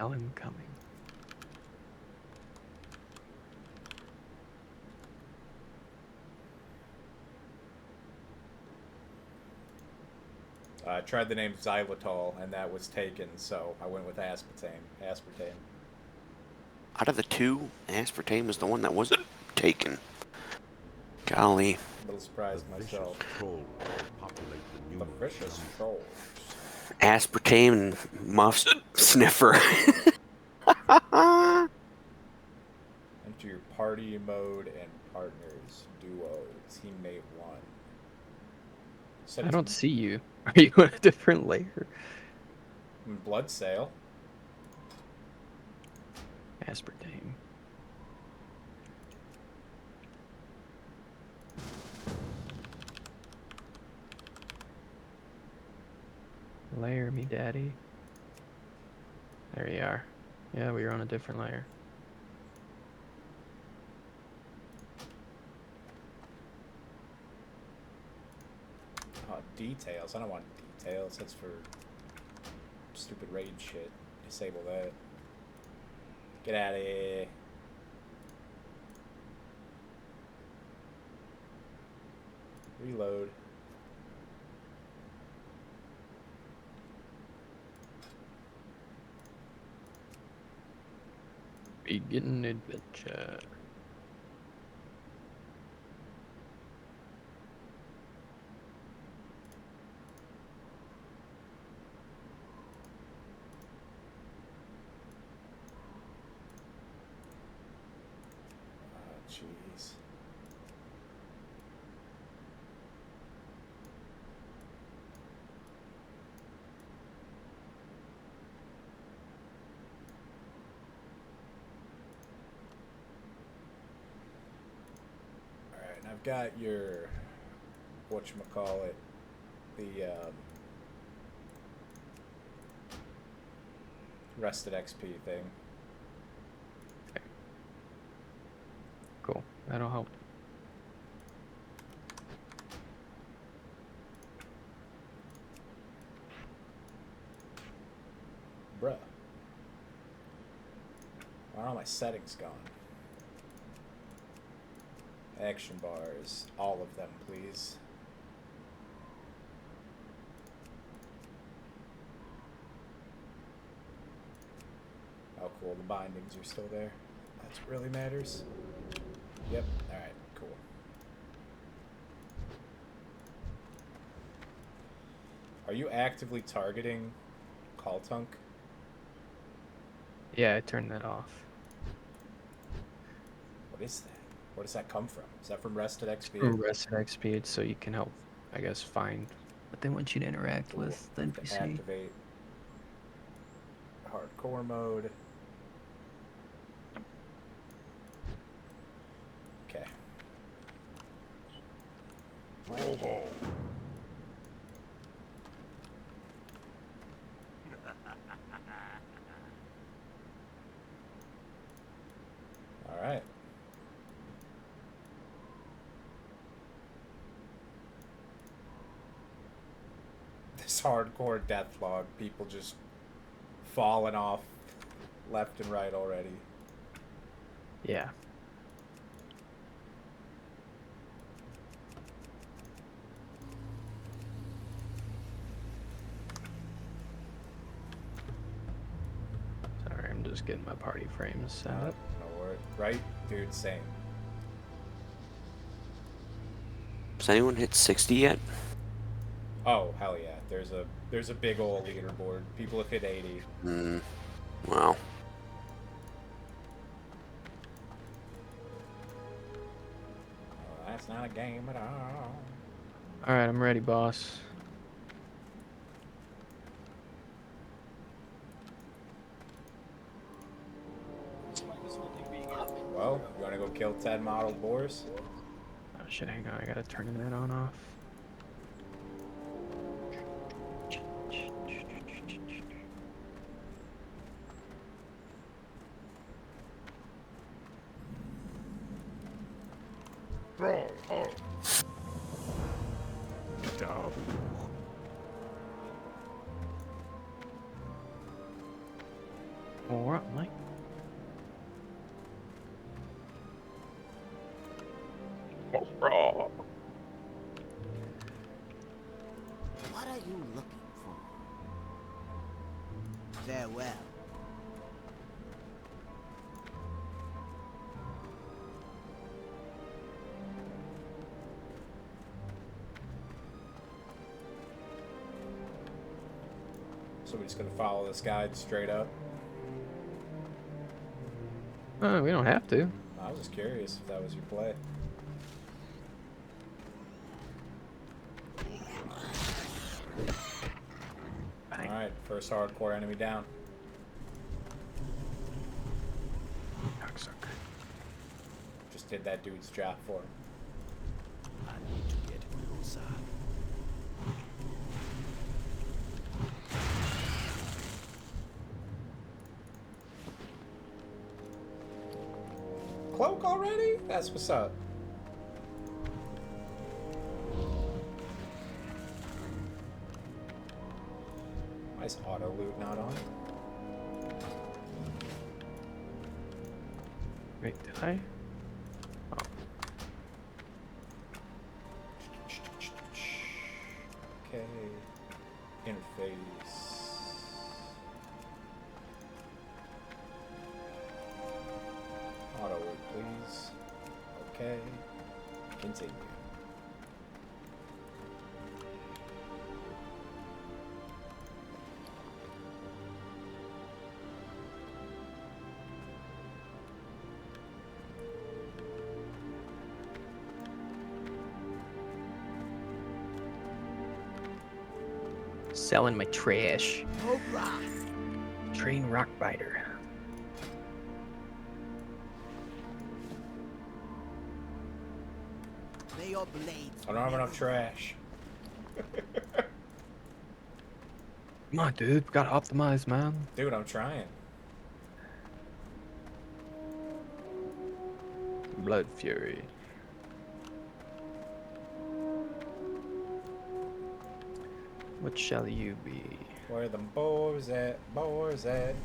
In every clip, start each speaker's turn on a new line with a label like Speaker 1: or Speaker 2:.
Speaker 1: tell him coming.
Speaker 2: I tried the name xylitol, and that was taken, so I went with aspartame. Aspartame.
Speaker 3: Out of the two, aspartame was the one that wasn't taken. Golly.
Speaker 2: A little surprised myself. The vicious trolls.
Speaker 3: Aspartame and muff sniffer.
Speaker 2: Enter your party mode and partners. Duo. Teammate 1.
Speaker 1: I don't see you. Are you on a different layer?
Speaker 2: Blood Sail.
Speaker 1: Aspartame. Layer me, daddy. There you are. Yeah, we were on a different layer.
Speaker 2: Oh, details. I don't want details. That's for stupid raid shit. Disable that. Get out of here. Reload.
Speaker 1: Begin adventure.
Speaker 2: Jeez. Alright, and I've got your whatchamacallit, the rested XP thing.
Speaker 1: Okay. Cool. That'll help.
Speaker 2: Bruh. Why are all my settings gone? Action bars. All of them, please. Oh, cool. The bindings are still there. That's what really matters. Yep. Alright, cool. Are you actively targeting Kaltunk?
Speaker 1: Yeah, I turned that off.
Speaker 2: What is that? Where does that come from? Is that from Rested XP?
Speaker 1: From Rested XP, it's so you can help, I guess, find what they want you to interact with the NPC.
Speaker 2: Activate hardcore mode. Okay.
Speaker 4: Robo.
Speaker 2: All right. This hardcore death log, people just falling off left and right already.
Speaker 1: Yeah. Sorry, I'm just getting my party frames set up.
Speaker 2: No word. Right? Dude, same.
Speaker 3: Has anyone hit 60 yet?
Speaker 2: Oh, hell yeah. There's a big old leaderboard. People have hit 80.
Speaker 3: Wow.
Speaker 2: Oh, that's not a game at all.
Speaker 1: Alright, I'm ready, boss.
Speaker 2: Well, you want to go kill 10 model boars?
Speaker 1: Oh shit, hang on, I gotta turn that on off. Alright, mate.
Speaker 3: Oh,
Speaker 4: What are you looking for? Farewell.
Speaker 2: So we're just gonna follow this guide straight up.
Speaker 1: We don't have to.
Speaker 2: I was just curious if that was your play.
Speaker 1: Bang.
Speaker 2: Alright, first hardcore enemy down.
Speaker 1: Cocksucker.
Speaker 2: Just did that dude's job for him.
Speaker 4: I need to get closer.
Speaker 2: Cloak already? That's what's up. Why is auto loot not on?
Speaker 1: Wait, did I?
Speaker 2: Okay. Interface. Auto loot, please. Okay. Continue.
Speaker 1: Selling my trash.
Speaker 4: Cobra!
Speaker 1: Train rock biter.
Speaker 4: May your blades.
Speaker 2: I don't have enough trash.
Speaker 1: Come on, dude. We gotta optimize, man.
Speaker 2: Dude, I'm trying.
Speaker 1: Blood Fury. What shall you be?
Speaker 2: Where them boars at? Boars at?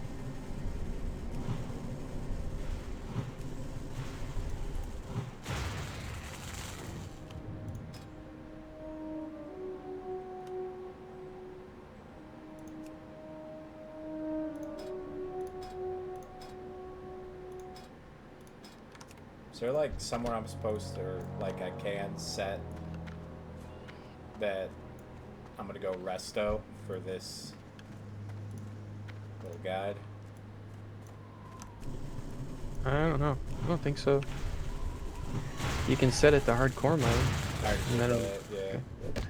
Speaker 2: Is there like somewhere I'm supposed to, or like I can set that I'm gonna go resto for this little guide?
Speaker 1: I don't know. I don't think so. You can set it to hardcore mode.
Speaker 2: I already
Speaker 1: And
Speaker 2: did
Speaker 1: then
Speaker 2: that, yeah.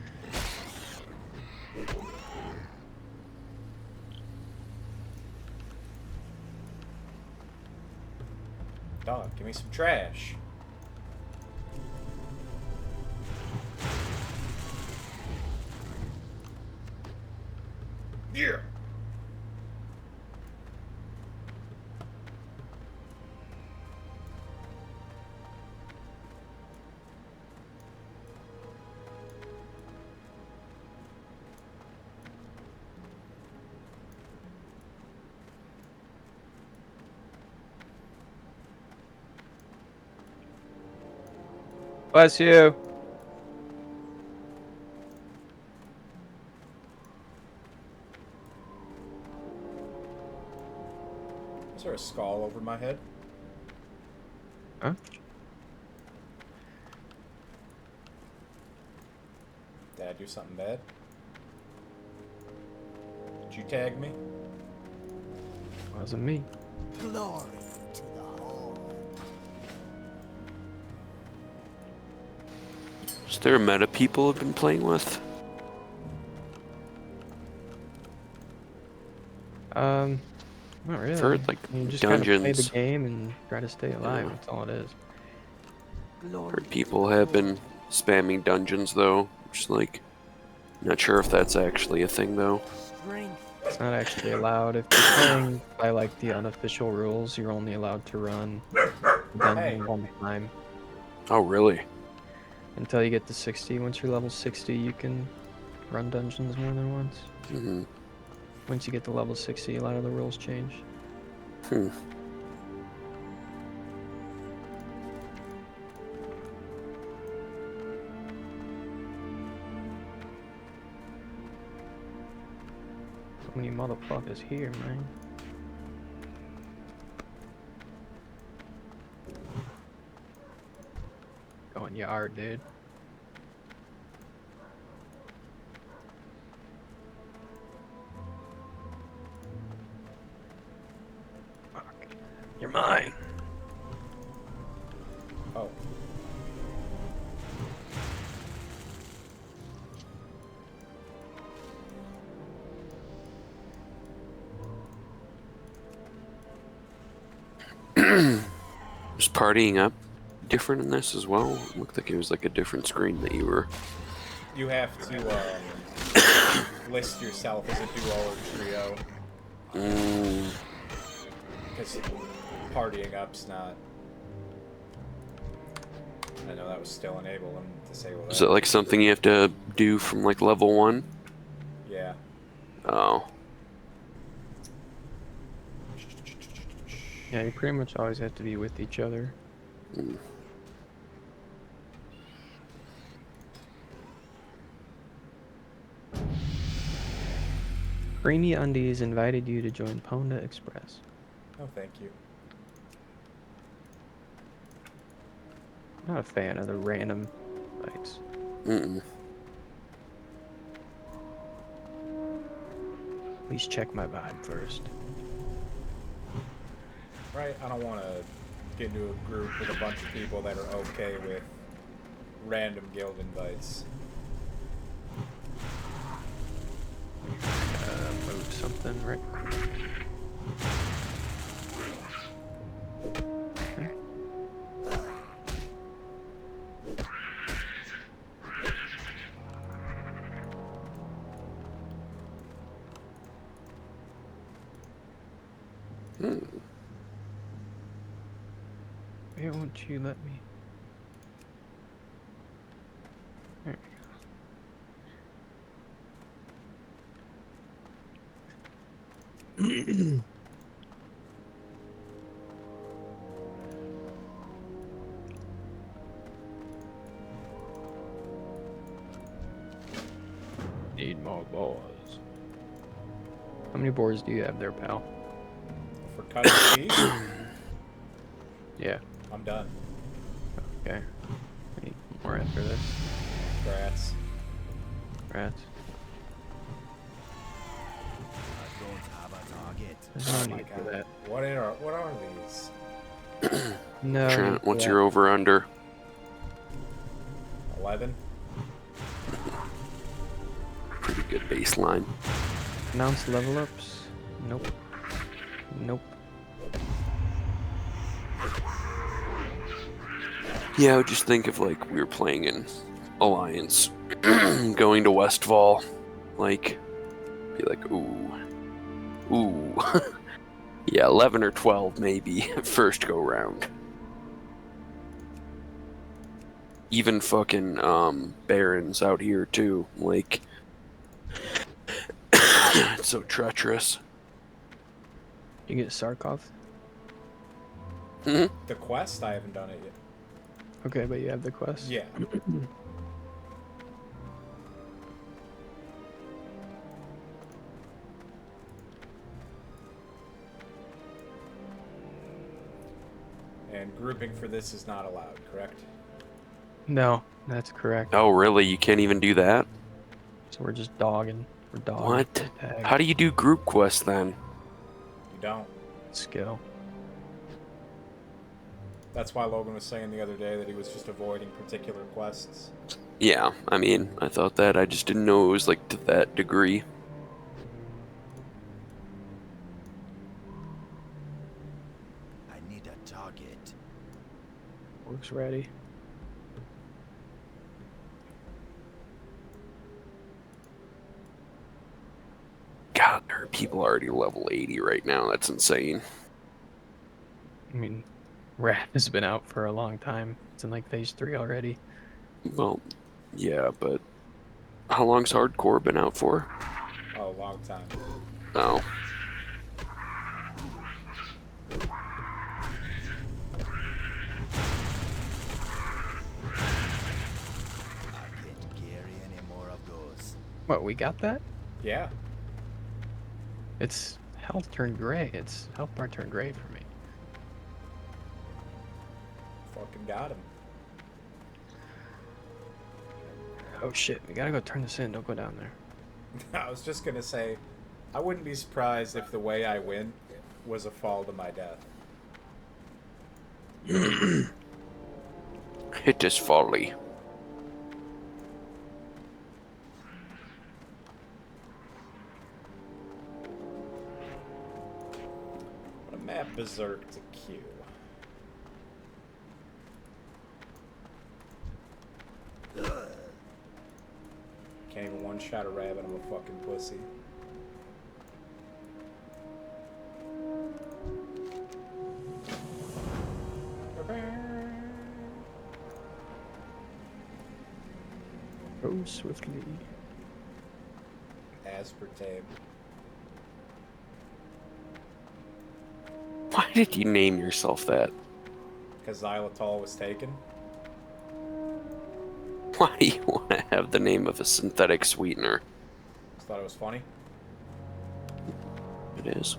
Speaker 2: Dog, give me some trash. Yeah.
Speaker 1: Bless you.
Speaker 2: Is there a skull over my head?
Speaker 1: Huh?
Speaker 2: Did I do something bad? Did you tag me?
Speaker 1: Wasn't me.
Speaker 4: Glory to the Horde.
Speaker 3: is there a meta people have been playing with?
Speaker 1: Not really.
Speaker 3: For, like,
Speaker 1: You just gotta play the
Speaker 3: dungeons.
Speaker 1: game and try to stay alive.
Speaker 3: Yeah.
Speaker 1: That's all it is.
Speaker 4: Glory
Speaker 3: Heard
Speaker 4: to
Speaker 3: people
Speaker 4: the
Speaker 3: have been
Speaker 4: Horde.
Speaker 3: spamming dungeons though. Just like, not sure if that's actually a thing though.
Speaker 4: Strength.
Speaker 1: It's not actually allowed. If you're playing by like the unofficial rules, you're only allowed to run dungeon one time
Speaker 3: Oh really?
Speaker 1: until you get to 60. Once you're level 60, you can run dungeons more than once.
Speaker 3: Hmm.
Speaker 1: Once you get to level 60, a lot of the rules change.
Speaker 3: Hmm.
Speaker 1: So many motherfuckers here, man. Going yard, dude. Fuck. You're mine.
Speaker 2: Oh.
Speaker 3: Was partying up different in this as well? It looked like it was like a different screen that you were.
Speaker 2: You have to list yourself as a duo or trio. Because partying up's not. I know that was still enabled. I'm disable that.
Speaker 3: Is it like something you have to do from like level 1?
Speaker 2: Yeah.
Speaker 3: Oh.
Speaker 1: Yeah, you pretty much always have to be with each other.
Speaker 3: Mm.
Speaker 1: Creamy Undies invited you to join Ponda Express.
Speaker 2: Oh, thank you.
Speaker 1: I'm not a fan of the random fights.
Speaker 3: Mm-mm.
Speaker 1: Please check my vibe first.
Speaker 2: Right? I don't want to get into a group with a bunch of people that are okay with random guild invites.
Speaker 1: Move something, right? Okay.
Speaker 3: Hmm.
Speaker 1: Why won't you let me? There we go. Need more boars. How many boars do you have there, pal?
Speaker 2: For cutting teeth,
Speaker 1: Yeah.
Speaker 2: I'm done.
Speaker 1: Okay. I need more after this.
Speaker 2: Brats.
Speaker 1: Rats.
Speaker 4: I don't have a target.
Speaker 1: There's
Speaker 2: Oh
Speaker 1: no
Speaker 2: my
Speaker 1: need for
Speaker 2: god.
Speaker 1: that.
Speaker 2: What are these?
Speaker 1: No.
Speaker 3: Trent,
Speaker 1: need for
Speaker 3: what's
Speaker 1: that.
Speaker 3: your over under?
Speaker 2: 11?
Speaker 3: Pretty good baseline.
Speaker 1: Announce level ups? Nope. Nope.
Speaker 3: Yeah, I would just think if like we were playing in Alliance, going to Westfall, like, be like, ooh, ooh, yeah, 11 or 12 maybe first go round. Even fucking Barons out here too, like, it's so treacherous.
Speaker 1: You get Sarkov?
Speaker 3: Mhm.
Speaker 2: The quest? I haven't done it yet.
Speaker 1: Okay, but you have the quest?
Speaker 2: Yeah. And grouping for this is not allowed, correct?
Speaker 1: No, that's correct.
Speaker 3: Oh, really? You can't even do that?
Speaker 1: So we're just dogging. We're dogging.
Speaker 3: What?
Speaker 1: Tag.
Speaker 3: How do you do group quests then?
Speaker 2: You don't.
Speaker 1: Skill.
Speaker 2: That's why Logan was saying the other day that he was just avoiding particular quests.
Speaker 3: Yeah, I mean, I thought that. I just didn't know it was like to that degree.
Speaker 4: I need a target.
Speaker 1: Works ready.
Speaker 3: God, there are people already level 80 right now. That's insane.
Speaker 1: I mean, Wrath has been out for a long time. It's in like phase 3 already.
Speaker 3: Well, yeah, but how long's Hardcore been out for?
Speaker 2: Oh, long time.
Speaker 3: Oh.
Speaker 1: What, we got that?
Speaker 2: Yeah.
Speaker 1: It's health turned gray. It's health bar turned gray for me.
Speaker 2: Fucking got him.
Speaker 1: Oh shit, we gotta go turn this in. Don't go down there.
Speaker 2: I was just gonna say, I wouldn't be surprised if the way I win was a fall to my death.
Speaker 3: It is folly.
Speaker 2: What a map berserk to Q. Can't even one-shot a rabbit, I'm a fucking pussy.
Speaker 1: Go swiftly.
Speaker 2: Aspartame.
Speaker 3: Why did you name yourself that?
Speaker 2: Because xylitol was taken.
Speaker 3: Why do you want to have the name of a synthetic sweetener?
Speaker 2: Just thought it was funny.
Speaker 3: It is.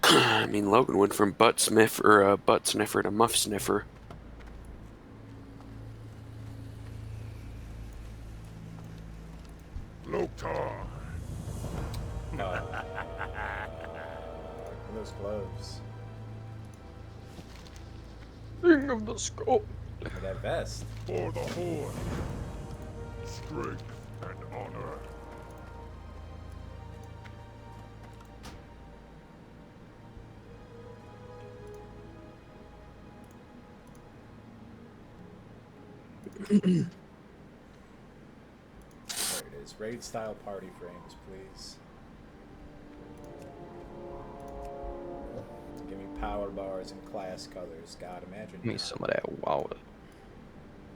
Speaker 3: I mean, Logan went from butt sniffer to muff sniffer.
Speaker 2: Those gloves.
Speaker 1: King of the scope.
Speaker 2: Look at that vest.
Speaker 5: For the Horde, strength and honor.
Speaker 2: There it is. Raid style party frames, please. Give me power bars and class colors. God, imagine.
Speaker 1: Give me
Speaker 2: not.
Speaker 1: some of that wow.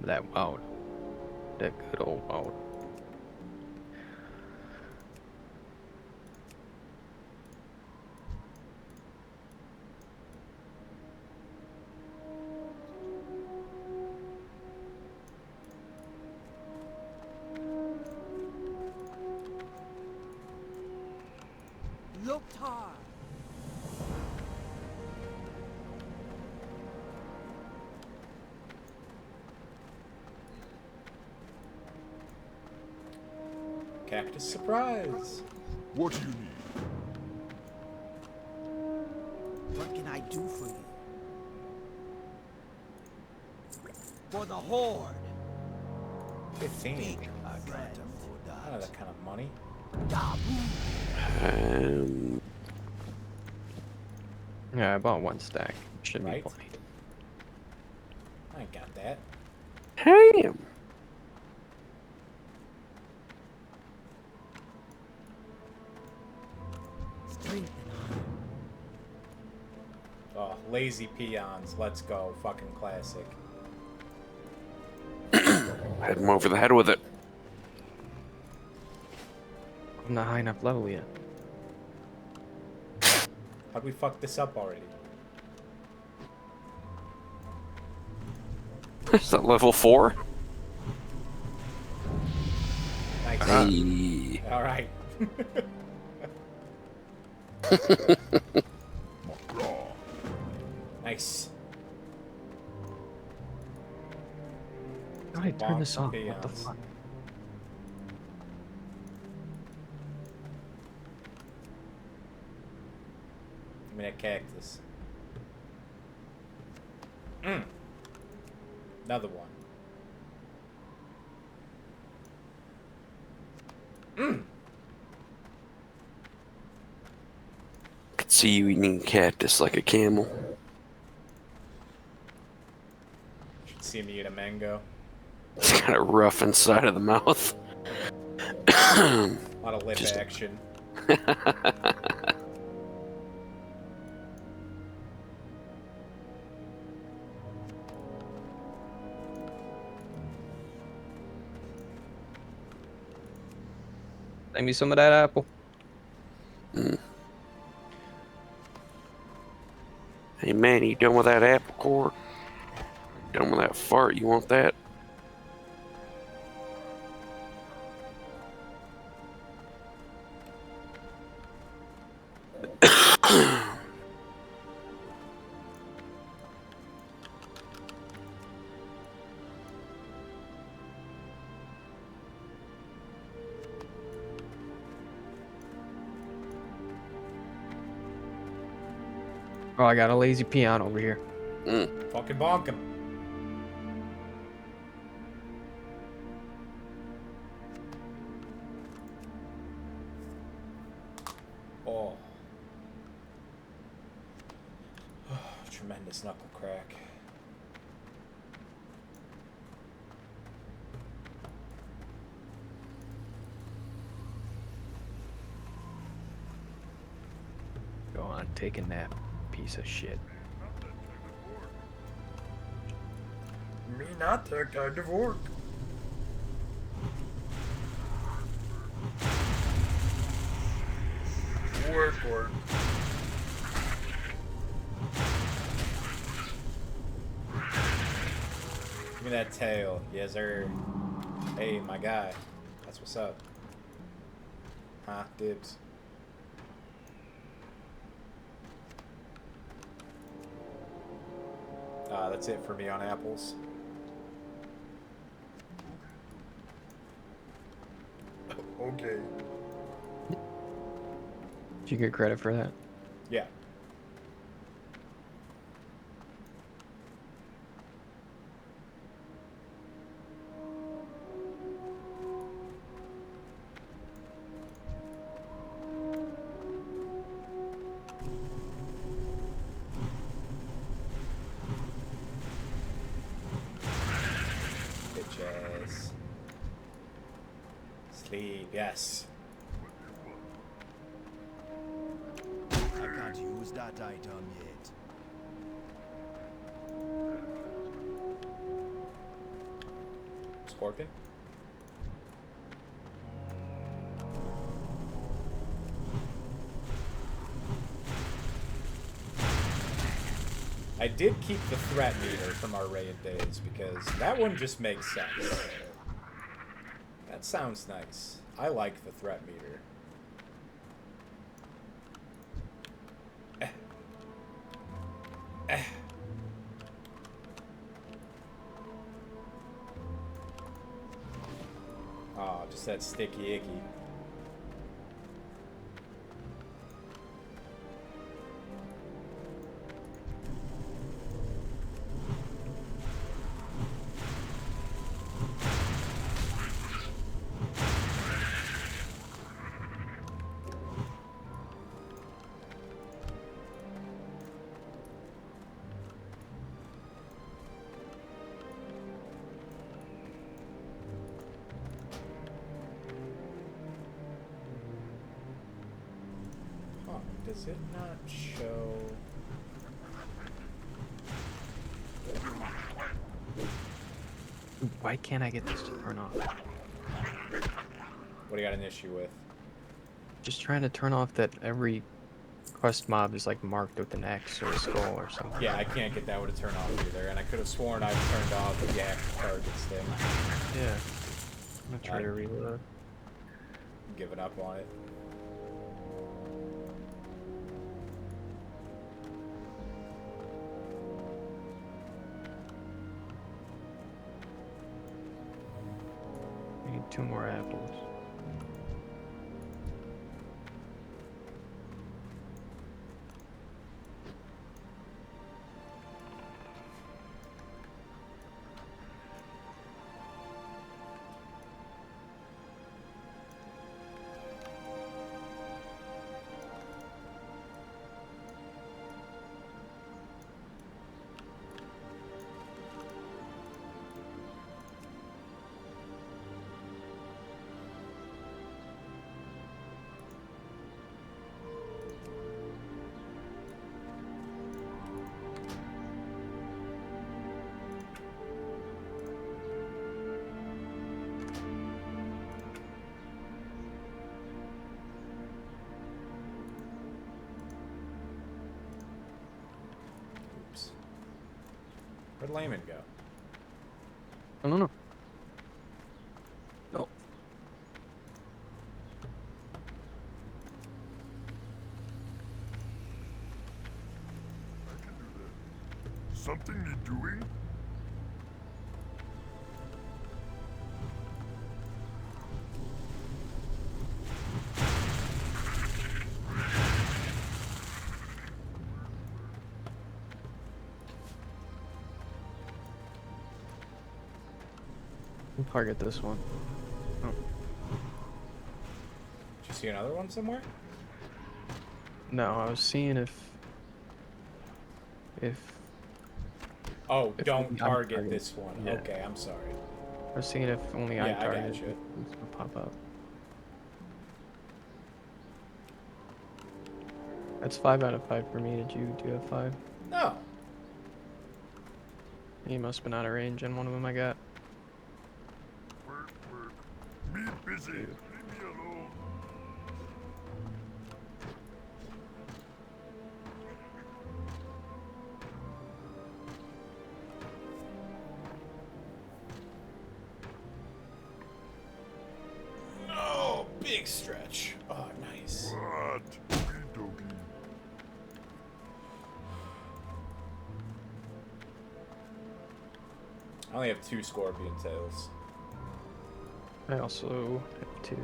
Speaker 1: That wow. That good old wow.
Speaker 4: Looked hard.
Speaker 2: Cactus surprise.
Speaker 5: What do you need?
Speaker 4: What can I do for you? For the Horde.
Speaker 2: 15.
Speaker 4: Big
Speaker 2: I
Speaker 4: friend.
Speaker 2: don't have that kind of money.
Speaker 1: Yeah, I bought one stack. Should
Speaker 2: Right.
Speaker 1: be plenty.
Speaker 2: I ain't got that.
Speaker 3: Damn.
Speaker 4: Strength and honor.
Speaker 2: Oh, lazy peons. Let's go. Fucking classic.
Speaker 3: Hit him over the head with it.
Speaker 1: I'm not high enough level yet.
Speaker 2: How'd we fuck this up already?
Speaker 3: Is that level 4?
Speaker 2: Nice.
Speaker 3: Hey.
Speaker 2: All right. Nice.
Speaker 1: How did I turn this
Speaker 2: Bonks
Speaker 1: off?
Speaker 2: and
Speaker 1: What the
Speaker 2: peons.
Speaker 1: fuck?
Speaker 2: Give me that cactus. Another one.
Speaker 3: Could see you eating cactus like a camel.
Speaker 2: Should see me eat a mango.
Speaker 3: It's kind of rough inside of the mouth.
Speaker 2: A lot of lip
Speaker 3: Just-
Speaker 2: action.
Speaker 1: Send me some of that apple.
Speaker 3: Mm. Hey man, you done with that apple core? Done with that fart? You want that?
Speaker 1: Oh, I got a lazy peon over here.
Speaker 2: Fucking bonk him. Oh. Tremendous knuckle crack.
Speaker 1: Go on, take a nap, piece of shit.
Speaker 2: Me not that kind of work. Work. Give me that tail. Yes, sir. Hey, my guy. That's what's up. Huh? Dibs. That's it for me on apples. Okay.
Speaker 1: Did you get credit for that?
Speaker 2: Yeah. Bitches. Sleep, yes.
Speaker 4: I can't use that item yet.
Speaker 2: Scorpion? I did keep the threat meter from our raid days because that one just makes sense. That sounds nice. I like the threat meter. Oh, just that sticky icky. Huh, does it not show?
Speaker 1: Why can't I get this to turn off?
Speaker 2: What do you got an issue with?
Speaker 1: Just trying to turn off that every quest mob is like marked with an X or a skull or something.
Speaker 2: Yeah, I can't get that one to turn off either, and I could have sworn I've turned off the active targets thing.
Speaker 1: Yeah. I'm gonna try to reload.
Speaker 2: I'm giving up on it.
Speaker 1: I need 2 more apples.
Speaker 2: Where'd Layman go?
Speaker 1: I don't know. Oh.
Speaker 5: I can do that. Something need doing?
Speaker 1: We'll target this one. Oh.
Speaker 2: Did you see another one somewhere?
Speaker 1: No, I was seeing if
Speaker 2: Oh,
Speaker 1: If
Speaker 2: don't
Speaker 1: only I
Speaker 2: target
Speaker 1: target.
Speaker 2: this one.
Speaker 1: Yeah.
Speaker 2: Okay, I'm sorry.
Speaker 1: I was seeing if only I
Speaker 2: Yeah, I
Speaker 1: targeted
Speaker 2: gotcha.
Speaker 1: it, this would pop up. That's 5 out of 5 for me. Do you have 5?
Speaker 2: No.
Speaker 1: He must have been out of range, and one of them I got.
Speaker 5: Work, work. Me busy. Leave me alone.
Speaker 2: Oh, big stretch. Oh, nice.
Speaker 5: What? Okie dokie.
Speaker 2: I only have 2 scorpion tails.
Speaker 1: I also have 2.
Speaker 2: To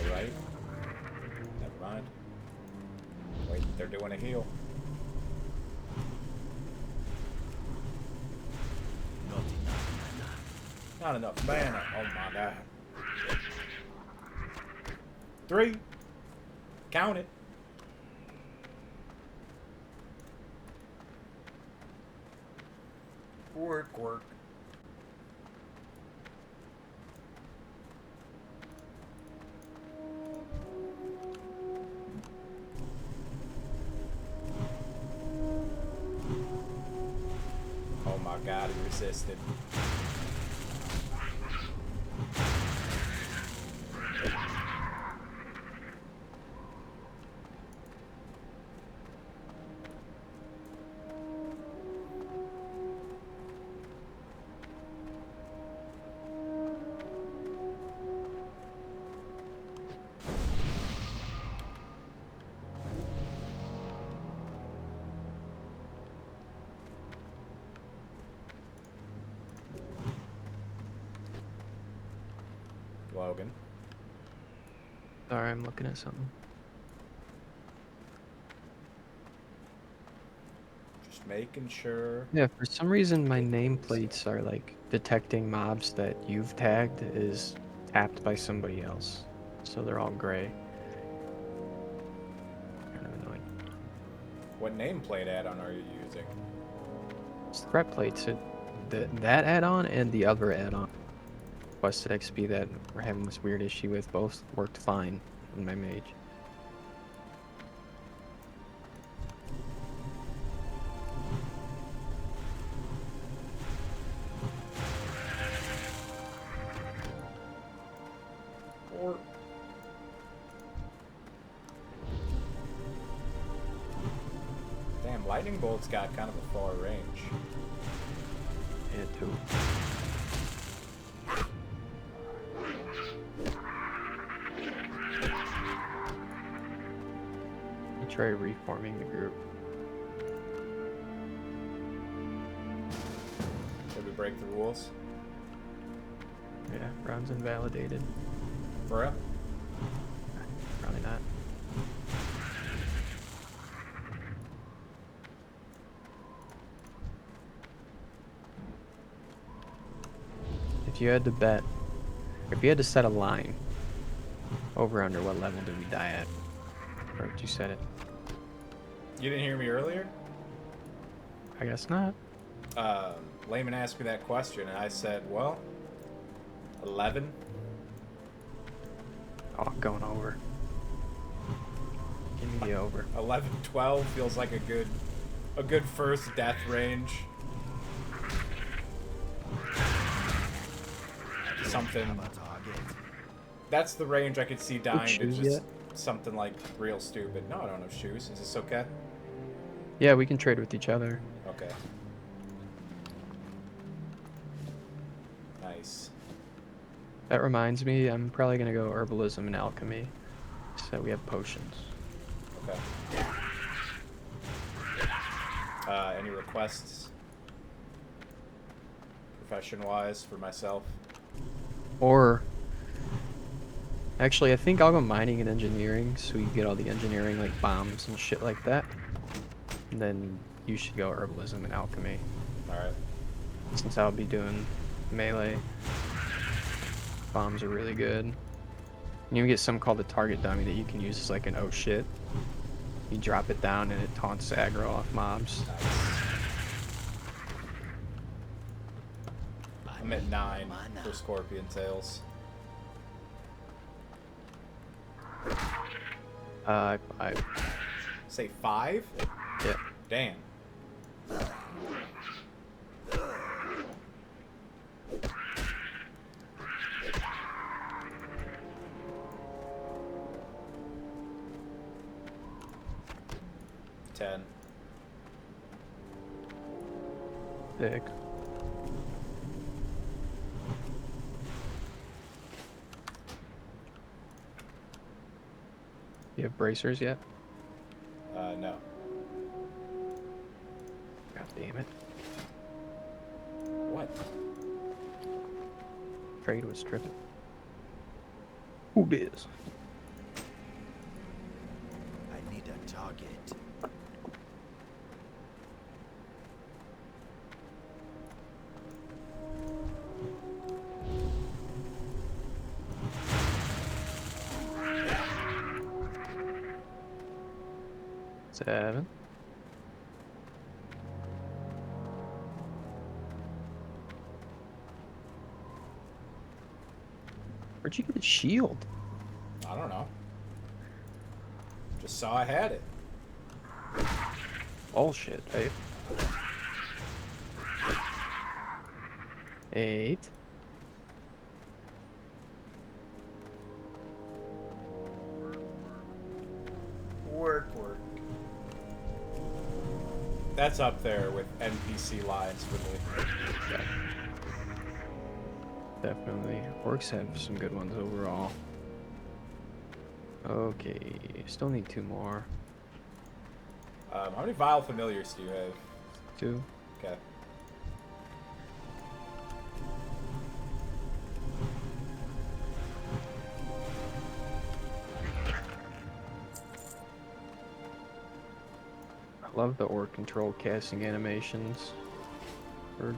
Speaker 2: the right. Never mind. Wait, they're doing a heal. Not enough mana. Oh my god. 3. Count it. Work, work. Oh my god, he resisted. Logan.
Speaker 1: Sorry, I'm looking at something.
Speaker 2: Just making sure.
Speaker 1: Yeah, for some reason my nameplates are like detecting mobs that you've tagged is tapped by somebody else. So they're all gray. Kind of annoying.
Speaker 2: What nameplate add-on are you using?
Speaker 1: It's threat plates. That add-on and the other add-on. Requested XP that we're having this weird issue with both worked fine on my mage.
Speaker 2: Or damn, lightning bolt's got kind of a far range.
Speaker 1: Yeah, too. I'll try reforming the group.
Speaker 2: Did we break the rules?
Speaker 1: Yeah, rounds invalidated.
Speaker 2: For real?
Speaker 1: Probably not. If you had to bet, if you had to set a line, over under what level did we die at? Or did you set it?
Speaker 2: You didn't hear me earlier?
Speaker 1: I guess not.
Speaker 2: Layman asked me that question, and I said, well, 11.
Speaker 1: Oh, I'm going over. Give me the over.
Speaker 2: 11, 12 feels like a good first death range. Something that's the range I could see dying to
Speaker 1: shoes
Speaker 2: just
Speaker 1: yet?
Speaker 2: something like real stupid. No, I don't have shoes. Is this okay?
Speaker 1: Yeah, we can trade with each other.
Speaker 2: Okay. Nice.
Speaker 1: That reminds me, I'm probably gonna go herbalism and alchemy. So we have potions.
Speaker 2: Okay. Any requests? Profession-wise for myself?
Speaker 1: Or actually, I think I'll go mining and engineering, so you get all the engineering like bombs and shit like that. And then you should go herbalism and alchemy,
Speaker 2: Alright.
Speaker 1: since I'll be doing melee. Bombs are really good. And you get something called the target dummy that you can use as like an oh shit. You drop it down and it taunts aggro off mobs.
Speaker 2: I'm at 9 for Scorpion Tails.
Speaker 1: I
Speaker 2: Say 5?
Speaker 1: yeah.
Speaker 2: Damn.
Speaker 1: Sick. You have bracers yet?
Speaker 2: No.
Speaker 1: God damn it.
Speaker 2: What?
Speaker 1: Trade was tripping. Who is?
Speaker 4: I need a target.
Speaker 1: Seven. Where'd you get the shield?
Speaker 2: I don't know. Just saw I had it.
Speaker 1: Bullshit, right? 8.
Speaker 2: Work. That's up there with NPC lines for me.
Speaker 1: Yeah. Definitely. Orcs have some good ones overall. Okay, still need 2 more.
Speaker 2: How many Vile Familiars do you have?
Speaker 1: 2.
Speaker 2: Okay.
Speaker 1: I love the orc control casting animations. For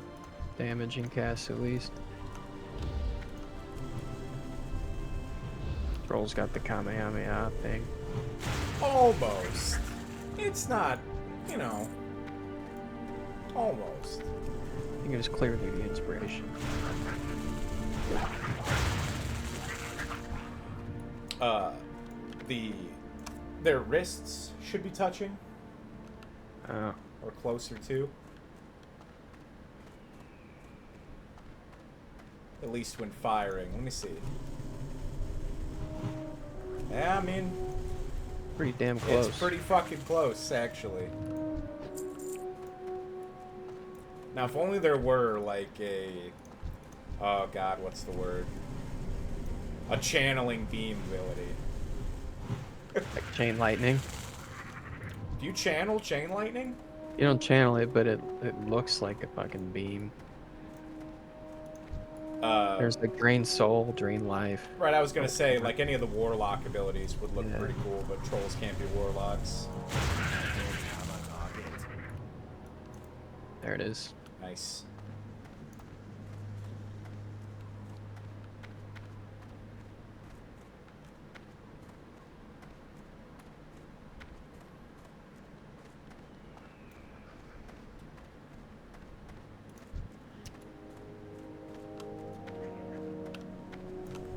Speaker 1: damaging casts at least. Troll's got the Kamehameha thing.
Speaker 2: Almost. It's not, you know. Almost.
Speaker 1: I think it was clearly the inspiration.
Speaker 2: Their wrists should be touching.
Speaker 1: Oh.
Speaker 2: Or closer to. At least when firing. Let me see. Yeah, I mean,
Speaker 1: Pretty damn close.
Speaker 2: it's pretty fucking close, actually. Now, if only there were, like, a... Oh, God, what's the word? A channeling beam ability.
Speaker 1: Like chain lightning.
Speaker 2: Do you channel chain lightning?
Speaker 1: You don't channel it, but it looks like a fucking beam. There's the drain soul, drain life.
Speaker 2: Right, I was gonna say, like, any of the warlock abilities would look
Speaker 1: Yeah.
Speaker 2: pretty cool, but trolls can't be warlocks.
Speaker 1: There it is.
Speaker 2: Nice.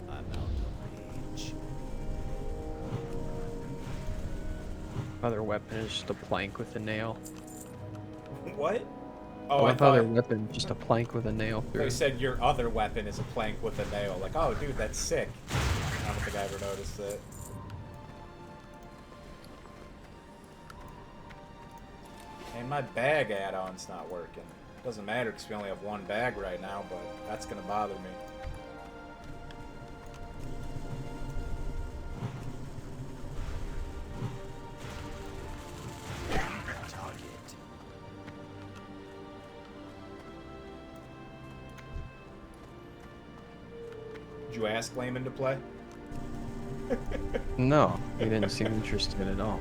Speaker 4: I'm out of range.
Speaker 1: Other weapon is just a plank with a nail.
Speaker 2: What? Oh, I
Speaker 1: love how their
Speaker 2: thought
Speaker 1: weapon just a plank with a nail through
Speaker 2: they
Speaker 1: it.
Speaker 2: said your other weapon is a plank with a nail. Like, oh, dude, that's sick. I don't think I ever noticed it. And my bag add-on's not working. Doesn't matter because we only have one bag right now, but that's gonna bother me.
Speaker 4: Target.
Speaker 2: Did you ask Layman to play?
Speaker 1: No, he didn't seem interested at all.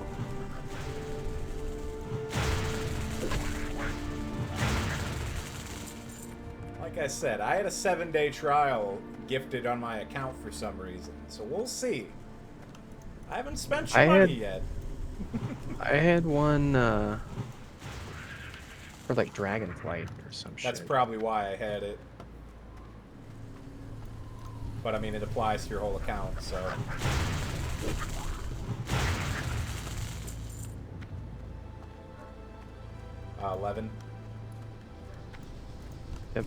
Speaker 2: Like I said, I had a 7-day trial gifted on my account for some reason, so we'll see. I haven't spent your money yet.
Speaker 1: I had one for like Dragonflight or some shit.
Speaker 2: That's probably why I had it. But I mean, it applies to your whole account, so. 11.
Speaker 1: Yep.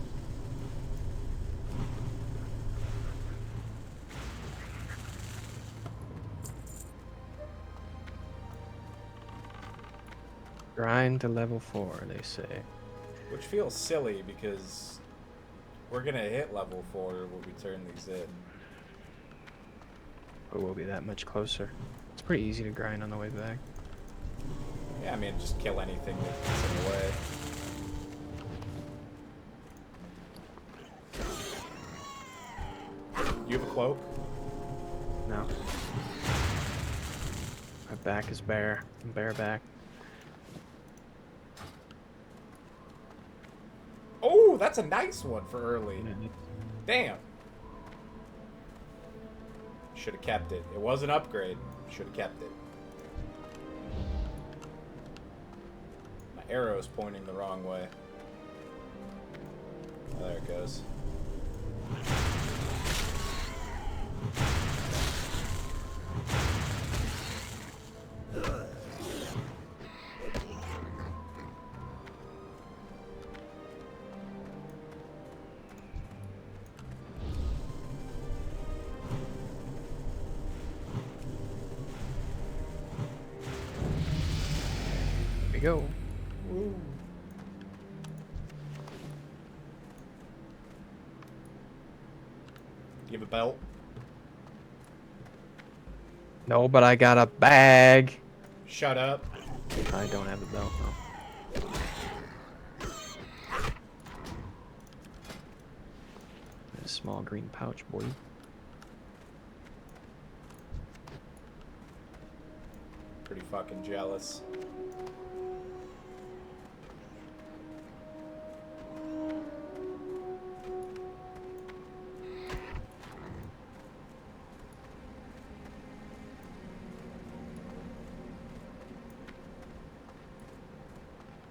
Speaker 1: Grind to level 4, they say.
Speaker 2: Which feels silly because we're gonna hit level 4 when we turn these in.
Speaker 1: But we'll be that much closer. It's pretty easy to grind on the way back.
Speaker 2: Yeah, I mean, just kill anything that gets in the way. You have a cloak?
Speaker 1: No. My back is bare. I'm bareback.
Speaker 2: Oh, that's a nice one for early. Damn. Should have kept it. It was an upgrade. Should have kept it. My arrow's pointing the wrong way. Oh, there it goes.
Speaker 1: Here we go.
Speaker 2: Woo. You have a belt?
Speaker 1: No, but I got a bag.
Speaker 2: Shut up.
Speaker 1: I don't have a belt, no. A small green pouch, boy.
Speaker 2: Pretty fucking jealous.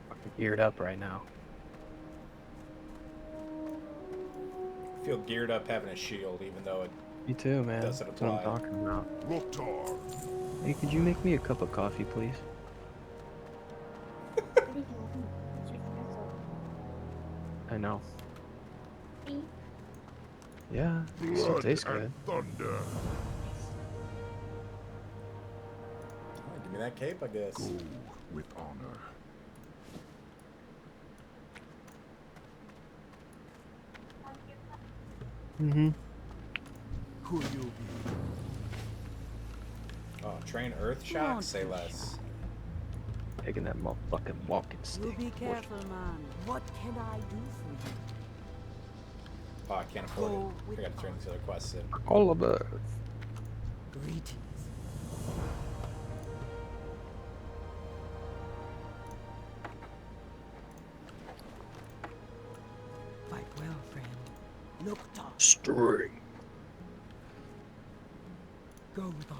Speaker 1: Fucking geared up right now.
Speaker 2: I feel geared up having a shield, even though it
Speaker 1: Me too, man.
Speaker 2: Doesn't
Speaker 1: That's what I'm
Speaker 2: apply.
Speaker 1: talking about.
Speaker 5: Loktar.
Speaker 1: Hey, could you make me a cup of coffee, please? I know. Yeah, still
Speaker 5: Blood
Speaker 1: tastes
Speaker 5: and
Speaker 1: good.
Speaker 5: thunder.
Speaker 2: Oh, give me that cape, I guess.
Speaker 5: Go with honor.
Speaker 1: Mm-hmm.
Speaker 4: Who you be?
Speaker 2: Oh, train Earth Shock? Say less.
Speaker 1: Taking that motherfucking walking
Speaker 6: You
Speaker 1: stick.
Speaker 6: be careful, man. What can I do for you?
Speaker 2: Oh, I can't afford
Speaker 6: Go
Speaker 2: it.
Speaker 6: with
Speaker 2: I gotta turn these other quests in.
Speaker 1: All of us.
Speaker 6: Greetings. Fight well, friend. Look, talk.
Speaker 1: String.
Speaker 6: Go with honor.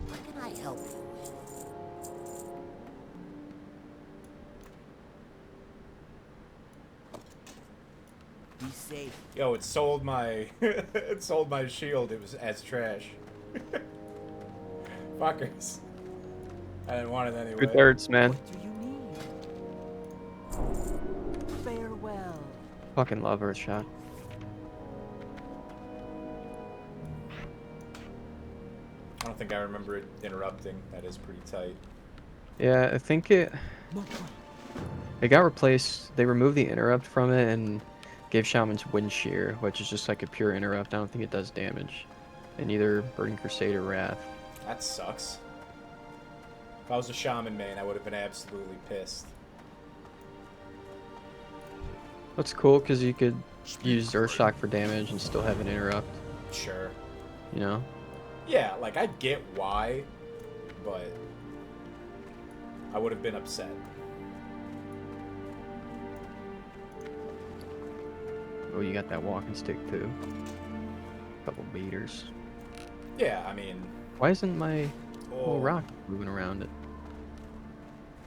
Speaker 7: What can I help you with?
Speaker 4: Be safe.
Speaker 2: Yo, it sold my it sold my shield. It was as trash. Fuckers. I didn't want it anyway.
Speaker 1: 2/3, man.
Speaker 6: What do you need? Farewell.
Speaker 1: Fucking love Earthshot.
Speaker 2: I don't think I remember it interrupting. That is pretty tight.
Speaker 1: Yeah, I think it got replaced. They removed the interrupt from it and gave Shaman's Wind Shear, which is just like a pure interrupt. I don't think it does damage in either Burning Crusade or Wrath.
Speaker 2: That sucks. If I was a Shaman main, I would have been absolutely pissed.
Speaker 1: That's cool because you could use Earthshock for damage and still have an interrupt,
Speaker 2: Sure.
Speaker 1: you know?
Speaker 2: Yeah, like, I get why, but I would have been upset.
Speaker 1: Oh, you got that walking stick too. Couple beaters.
Speaker 2: Yeah, I mean...
Speaker 1: Why isn't my whole
Speaker 2: Oh,
Speaker 1: rock moving around it?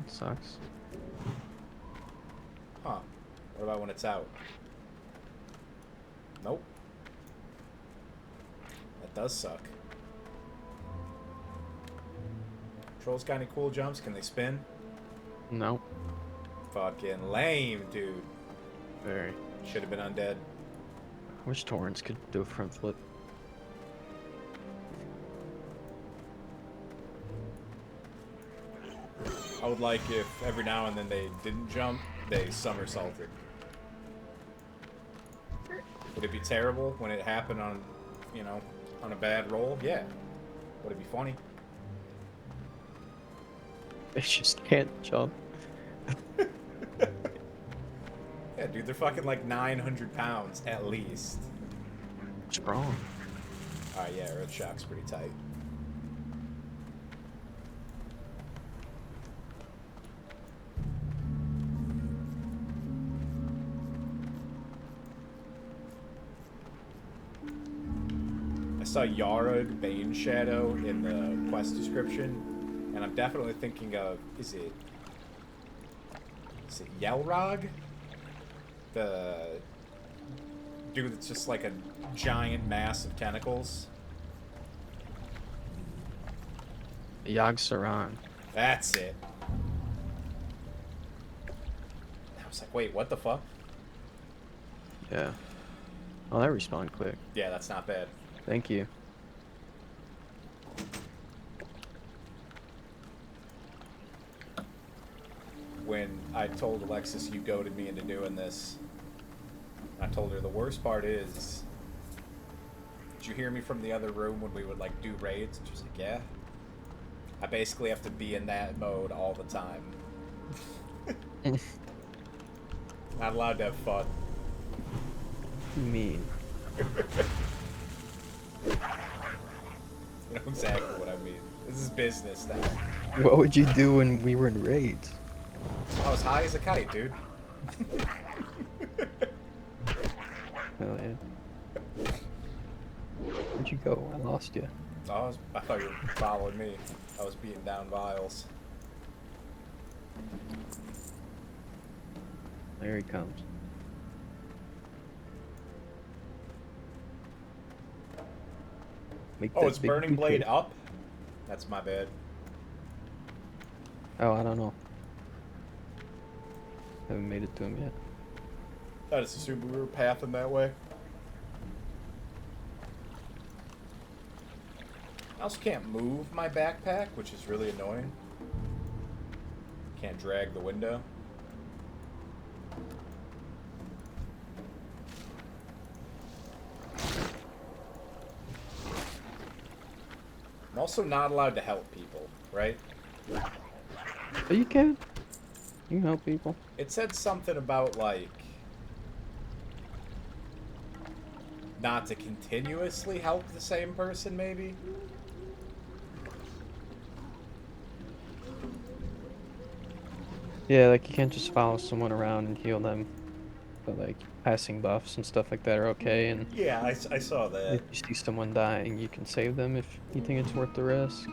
Speaker 1: It sucks.
Speaker 2: huh. What about when it's out? Nope. That does suck. Trolls got any cool jumps? Can they spin?
Speaker 1: No.
Speaker 2: Fucking lame, dude.
Speaker 1: Very.
Speaker 2: Should have been undead.
Speaker 1: I wish Torrents could do a front flip.
Speaker 2: I would like if every now and then they didn't jump, they somersaulted. Would it be terrible when it happened on, you know, on a bad roll? Yeah. Would it be funny?
Speaker 1: They just can't jump.
Speaker 2: Yeah, dude, they're fucking like 900 pounds at least.
Speaker 1: Strong.
Speaker 2: Alright, yeah, Earthshock's pretty tight. I saw Yarog Bane Shadow in the quest description, and I'm definitely thinking of, is it Yelrog? The dude that's just like a giant mass of tentacles.
Speaker 1: Yogg Saron.
Speaker 2: That's it. I was like, wait, what the fuck?
Speaker 1: Yeah. Oh, that respawned quick.
Speaker 2: Yeah, that's not bad.
Speaker 1: Thank you.
Speaker 2: When I told Alexis you goaded me into doing this, I told her the worst part is, did you hear me from the other room when we would like do raids? And she was like, yeah. I basically have to be in that mode all the time. Not allowed to have fun.
Speaker 1: You mean?
Speaker 2: You know exactly what I mean. This is business now.
Speaker 1: What would you do when we were in raids?
Speaker 2: I was high as a kite, dude.
Speaker 1: Hell yeah. Where'd you go? I lost you.
Speaker 2: I thought you were following me. I was beating down vials.
Speaker 1: There he comes. Make
Speaker 2: Oh,
Speaker 1: that
Speaker 2: it's
Speaker 1: big
Speaker 2: Burning Blade
Speaker 1: bouquet.
Speaker 2: up? That's my bad.
Speaker 1: Oh, I don't know. Haven't made it to him yet.
Speaker 2: I just assumed we were pathing that way. I also can't move my backpack, which is really annoying. Can't drag the window. I'm also not allowed to help people, right?
Speaker 1: Oh, you can. You can help people.
Speaker 2: It said something about, like, not to continuously help the same person, maybe?
Speaker 1: Yeah, like you can't just follow someone around and heal them. But like passing buffs and stuff like that are okay. And
Speaker 2: Yeah, I saw that.
Speaker 1: if you see someone dying, you can save them if you think it's worth the risk.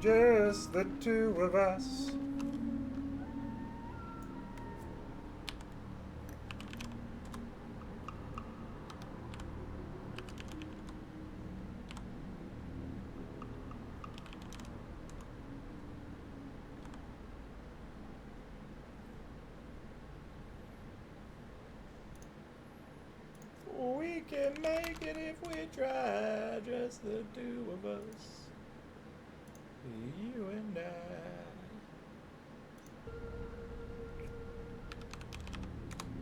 Speaker 2: Just the two of us. can make it if we try, just the two of us. You and I.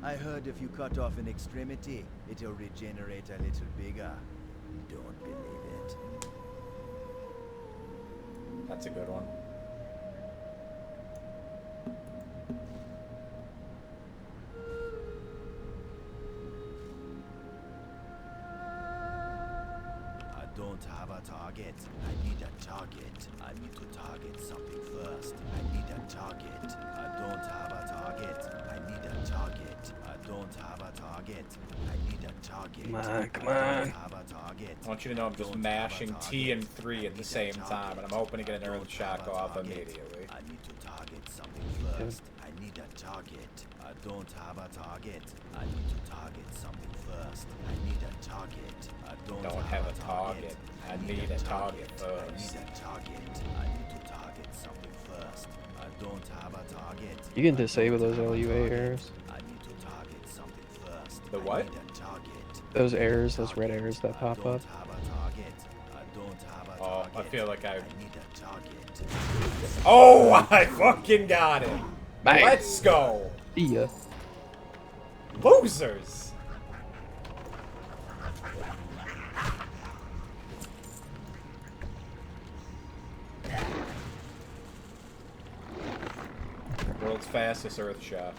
Speaker 4: I heard if you cut off an extremity, it'll regenerate a little bigger. Don't believe it.
Speaker 2: That's a good one.
Speaker 4: I don't have a target. I need a target. I need to target something first. I need a target. I don't have a target. I need a target. I don't have a target. I need a target.
Speaker 1: Come on, come
Speaker 4: I
Speaker 1: on.
Speaker 4: don't have a target.
Speaker 2: I want you to know I'm just mashing T and 3 at the same time, and I'm hoping to get an earth shock off immediately.
Speaker 4: I need to target something first. I need a target. I don't have a target. I need to target something first. I need a target. I don't
Speaker 2: have a target. I need a target
Speaker 4: I
Speaker 2: first.
Speaker 4: need a target. I need to target something first. I don't have a target.
Speaker 1: You can disable those LUA errors.
Speaker 4: I need to target something first.
Speaker 2: The what?
Speaker 4: I need a target.
Speaker 1: Those errors, those red errors that pop up.
Speaker 4: I don't have a target. I don't have a
Speaker 2: Oh,
Speaker 4: target.
Speaker 2: I feel like I...
Speaker 4: I need a target.
Speaker 2: Oh, I fucking got it!
Speaker 1: Bang.
Speaker 2: Let's go!
Speaker 1: See ya.
Speaker 2: Losers! World's fastest earth shot.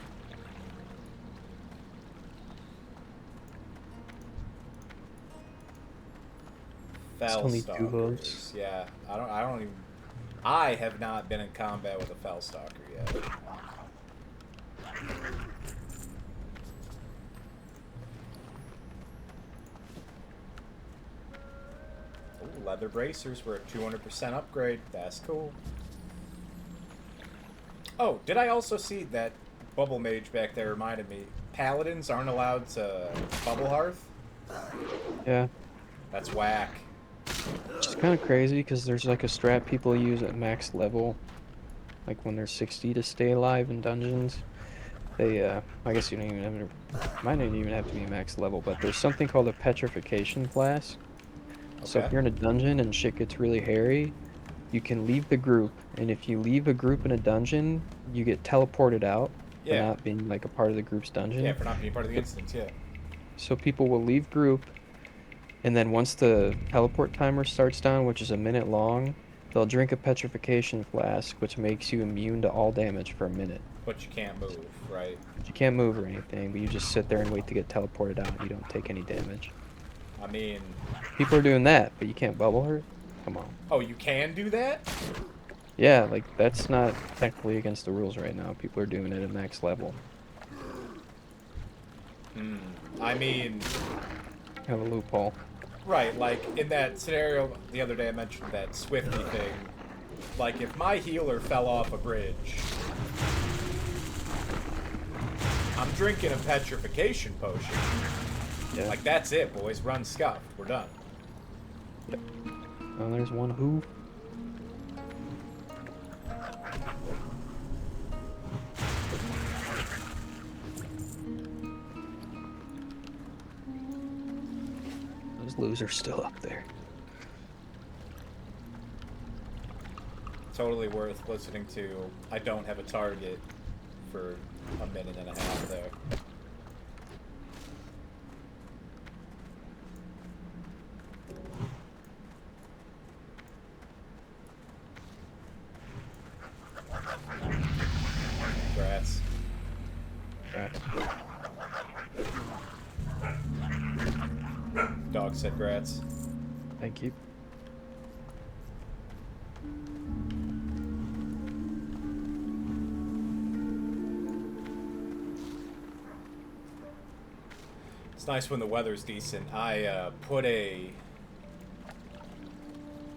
Speaker 1: Still need 2 hooves.
Speaker 2: Fellstalkers. Yeah, I don't even. I have not been in combat with a Fellstalker yet. Ooh, leather bracers were a 200% upgrade. That's cool. Oh, did I also see that bubble mage back there reminded me? Paladins aren't allowed to bubble hearth?
Speaker 1: Yeah.
Speaker 2: That's whack.
Speaker 1: It's kind of crazy because there's like a strat people use at max level, like when they're 60 to stay alive in dungeons. They, I guess you don't even have to, might not even have to be max level, but there's something called a petrification class. So if
Speaker 2: Okay.
Speaker 1: you're in a dungeon and shit gets really hairy, you can leave the group, and if you leave a group in a dungeon, you get teleported out for
Speaker 2: Yeah.
Speaker 1: not being like a part of the group's dungeon.
Speaker 2: Yeah, for not being part of the instance, yeah.
Speaker 1: So people will leave group, and then once the teleport timer starts down, which is a minute long, they'll drink a petrification flask, which makes you immune to all damage for a minute.
Speaker 2: But you can't move, right?
Speaker 1: You can't move or anything, but you just sit there and wait to get teleported out. You don't take any damage.
Speaker 2: I mean...
Speaker 1: People are doing that, but you can't bubble her? Come on.
Speaker 2: Oh, you can do that?
Speaker 1: Yeah, like, that's not technically against the rules right now. People are doing it at max level.
Speaker 2: I mean...
Speaker 1: Have a loophole.
Speaker 2: Right, like, in that scenario the other day I mentioned that Swifty thing. Like, if my healer fell off a bridge... I'm drinking a petrification potion.
Speaker 1: Yeah.
Speaker 2: Like, that's it, boys. Run scuffed. We're done.
Speaker 1: Yep. Oh, there's one hoof. Those losers still up there.
Speaker 2: Totally worth listening to I Don't Have a Target for a minute and a half there. Congrats.
Speaker 1: Right.
Speaker 2: Dog said grats.
Speaker 1: Thank you.
Speaker 2: It's nice when the weather's decent. I put a...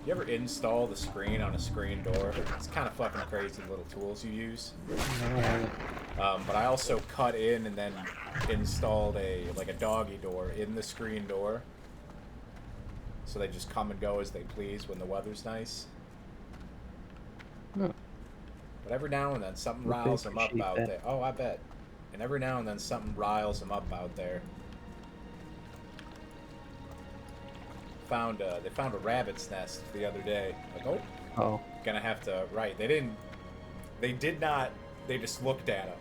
Speaker 2: You ever install the screen on a screen door? It's kind of fucking crazy the little tools you use. But I also cut in and then installed a doggy door in the screen door. So they just come and go as they please when the weather's nice.
Speaker 1: Huh.
Speaker 2: But every now and then something
Speaker 1: Would they
Speaker 2: riles them up
Speaker 1: appreciate
Speaker 2: out
Speaker 1: that?
Speaker 2: there. Oh, I bet. And every now and then something riles them up out there. they found a rabbit's nest the other day. Like, oh,
Speaker 1: Oh,
Speaker 2: gonna have to, right. They did not, they just looked at him.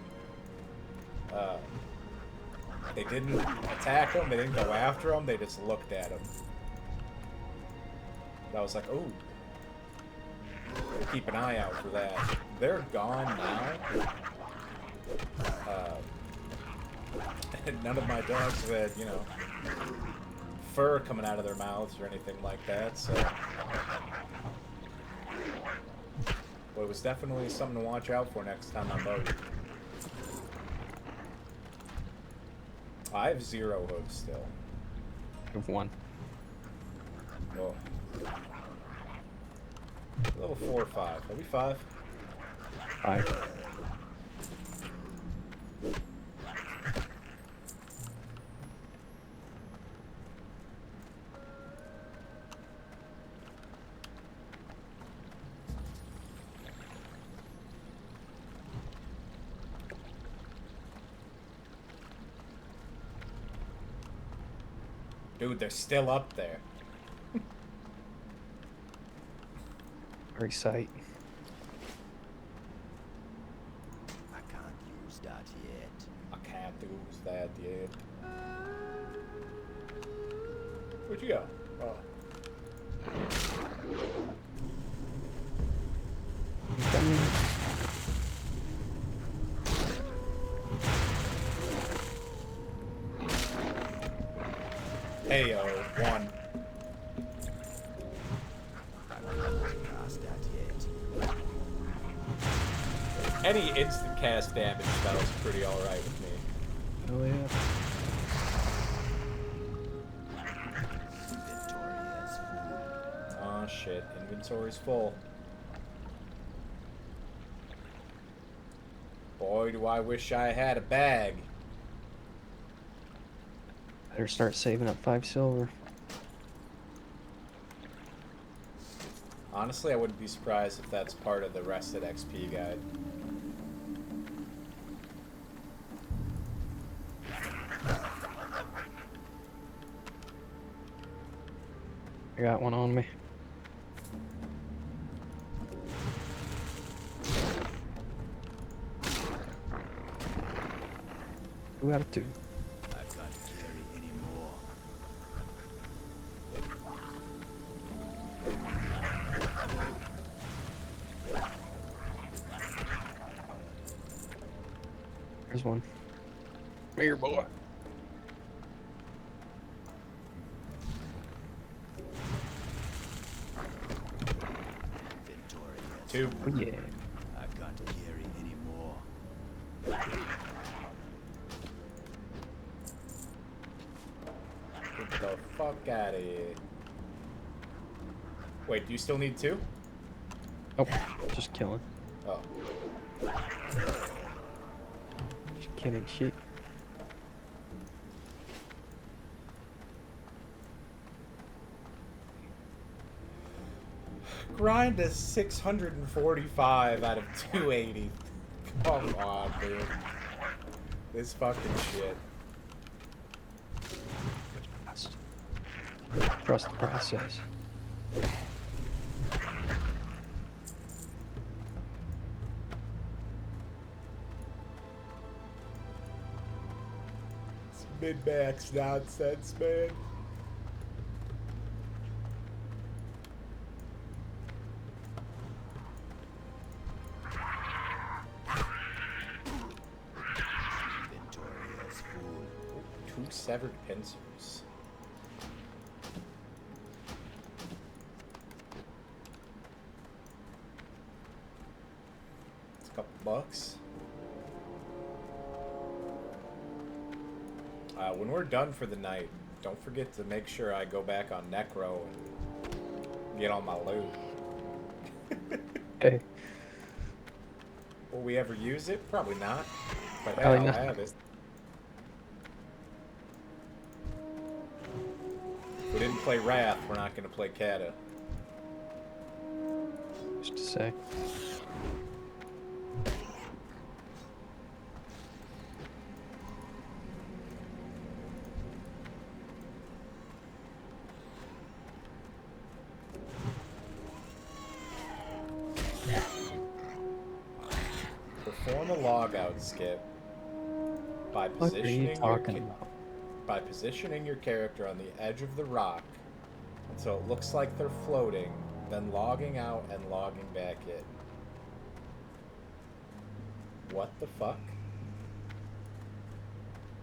Speaker 2: They didn't attack him, they didn't go after him, they just looked at him. And I was like, oh, gotta keep an eye out for that. They're gone now. And none of my dogs had, you know, fur coming out of their mouths or anything like that, so. But it was definitely something to watch out for next time I boat. I have 0 hooves still.
Speaker 1: I have 1.
Speaker 2: Oh. Level 4 or 5. Are we 5?
Speaker 1: 5.
Speaker 2: Dude, they're still up there.
Speaker 1: Very sight.
Speaker 4: I can't use that yet.
Speaker 2: I can't use that yet. Where'd you go? Oh. Heyo, 1.
Speaker 4: Cast that yet.
Speaker 2: Any instant cast damage spell is pretty alright with me.
Speaker 1: Oh yeah.
Speaker 4: Inventory is full.
Speaker 2: Oh shit, inventory's full. Boy, do I wish I had a bag.
Speaker 1: Better start saving up 5 silver.
Speaker 2: Honestly, I wouldn't be surprised if that's part of the rested XP guide.
Speaker 1: I got one on me. Two out of 2.
Speaker 4: I can't carry anymore.
Speaker 1: There's one. Here, boy.
Speaker 4: Inventory is
Speaker 2: 2.
Speaker 1: Oh yeah.
Speaker 4: I can't carry anymore.
Speaker 2: Get the fuck out of here. Wait, do you still need 2?
Speaker 1: Oh, just killing.
Speaker 2: Oh.
Speaker 1: Just killing shit.
Speaker 2: Grind is 645 out of 280. Come on, dude. This fucking shit.
Speaker 1: Trust the process.
Speaker 2: It's mid-max nonsense, man.
Speaker 4: Inventory is full.
Speaker 2: 2 severed pincers. It's a couple bucks. When we're done for the night, don't forget to make sure I go back on Necro and get all my loot.
Speaker 1: Okay.
Speaker 2: Will we ever use it? Probably not. But hey,
Speaker 1: Probably
Speaker 2: I'll
Speaker 1: not.
Speaker 2: have it. If we didn't play Wrath, we're not going to play Kata.
Speaker 1: Just to say.
Speaker 2: on the logout skip by
Speaker 1: What are you
Speaker 2: positioning
Speaker 1: talking about?
Speaker 2: by positioning your character on the edge of the rock until it looks like they're floating, then logging out and logging back in. What the fuck?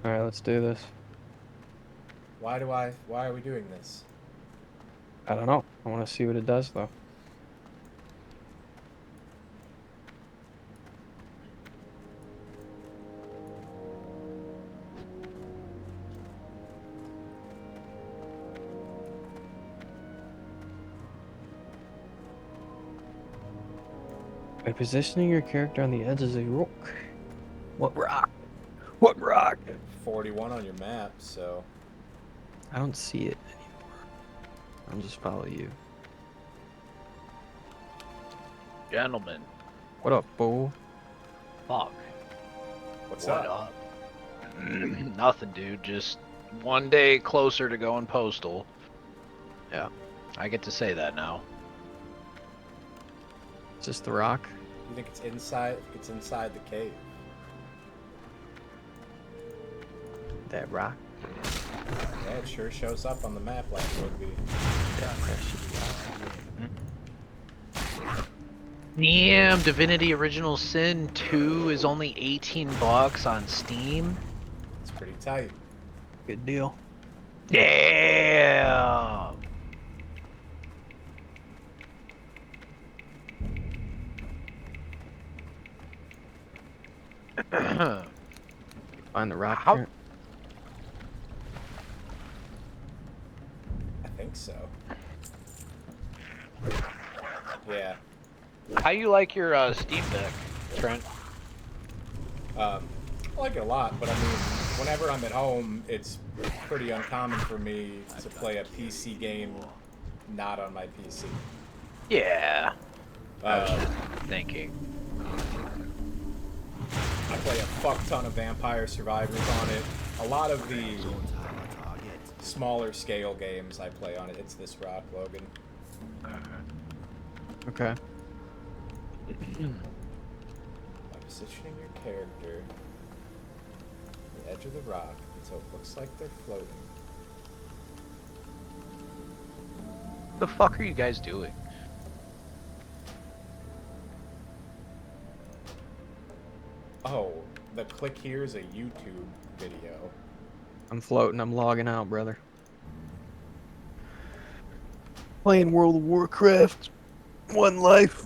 Speaker 1: Alright, let's do this.
Speaker 2: Why are we doing this?
Speaker 1: I don't know. I want to see what it does, though. By positioning your character on the edge of a rock. What rock? What rock?
Speaker 2: 41 on your map, so
Speaker 1: I don't see it anymore. I'll just follow you.
Speaker 8: Gentlemen,
Speaker 1: What up, fool?
Speaker 8: fuck.
Speaker 2: what's
Speaker 8: What
Speaker 2: up?
Speaker 8: up? Nothing, dude. Just one day closer to going postal. Yeah, I get to say that now.
Speaker 1: Is this the rock?
Speaker 2: You think it's inside? It's inside the cave.
Speaker 1: That rock?
Speaker 2: Yeah, it sure shows up on the map like it would be.
Speaker 8: Damn, Divinity Original Sin 2 is only $18 on Steam.
Speaker 2: It's pretty tight.
Speaker 1: Good deal.
Speaker 8: Damn.
Speaker 1: Find the rock.
Speaker 8: How-
Speaker 1: here?
Speaker 2: I think so. Yeah.
Speaker 8: How you like your Steam Deck, Trent?
Speaker 2: I like it a lot, but I mean, whenever I'm at home, it's pretty uncommon for me to play a PC game not on my PC.
Speaker 8: Yeah. I was
Speaker 2: Uh,
Speaker 8: just thinking.
Speaker 2: I play a fuck ton of Vampire Survivors on it. A lot of the smaller scale games I play on it. It's this rock, Logan.
Speaker 1: Okay.
Speaker 2: By positioning your character on the edge of the rock until it looks like they're floating.
Speaker 8: The fuck are you guys doing?
Speaker 2: Oh, the click here is a YouTube video.
Speaker 1: I'm floating. I'm logging out, brother. Playing World of Warcraft. One life.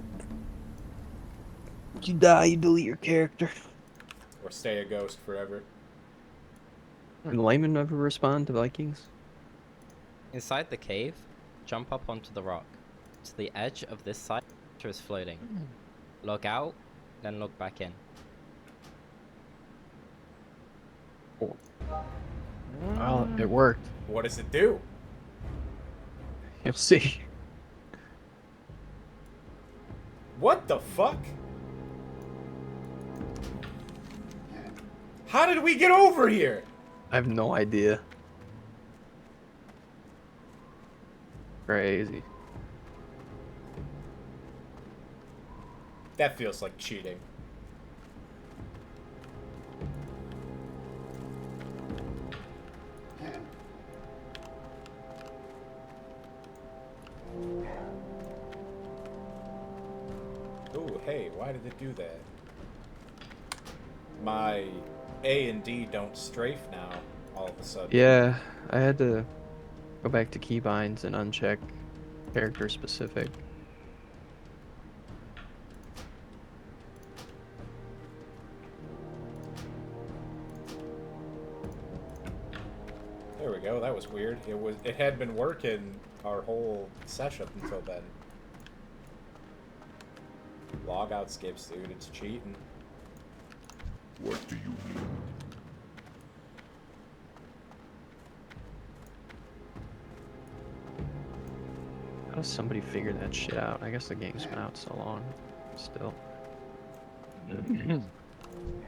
Speaker 1: You die, you delete your character.
Speaker 2: Or stay a ghost forever.
Speaker 1: Did Layman ever respond to Vikings?
Speaker 9: Inside the cave, jump up onto the rock. To the edge of this side, is floating. Log out, then log back in.
Speaker 1: Well, it worked.
Speaker 2: What does it do?
Speaker 1: You'll see.
Speaker 2: What the fuck? How did we get over here?
Speaker 1: I have no idea. Crazy.
Speaker 2: That feels like cheating. Ooh, hey, why did it do that? My A and D don't strafe now, all of a sudden.
Speaker 1: Yeah, I had to go back to keybinds and uncheck character specific.
Speaker 2: There we go, that was weird. It had been working our whole session up until then. Logout skips, dude, it's cheating.
Speaker 5: What do you need?
Speaker 1: How does somebody figure that shit out? I guess the game's been out so long. Still.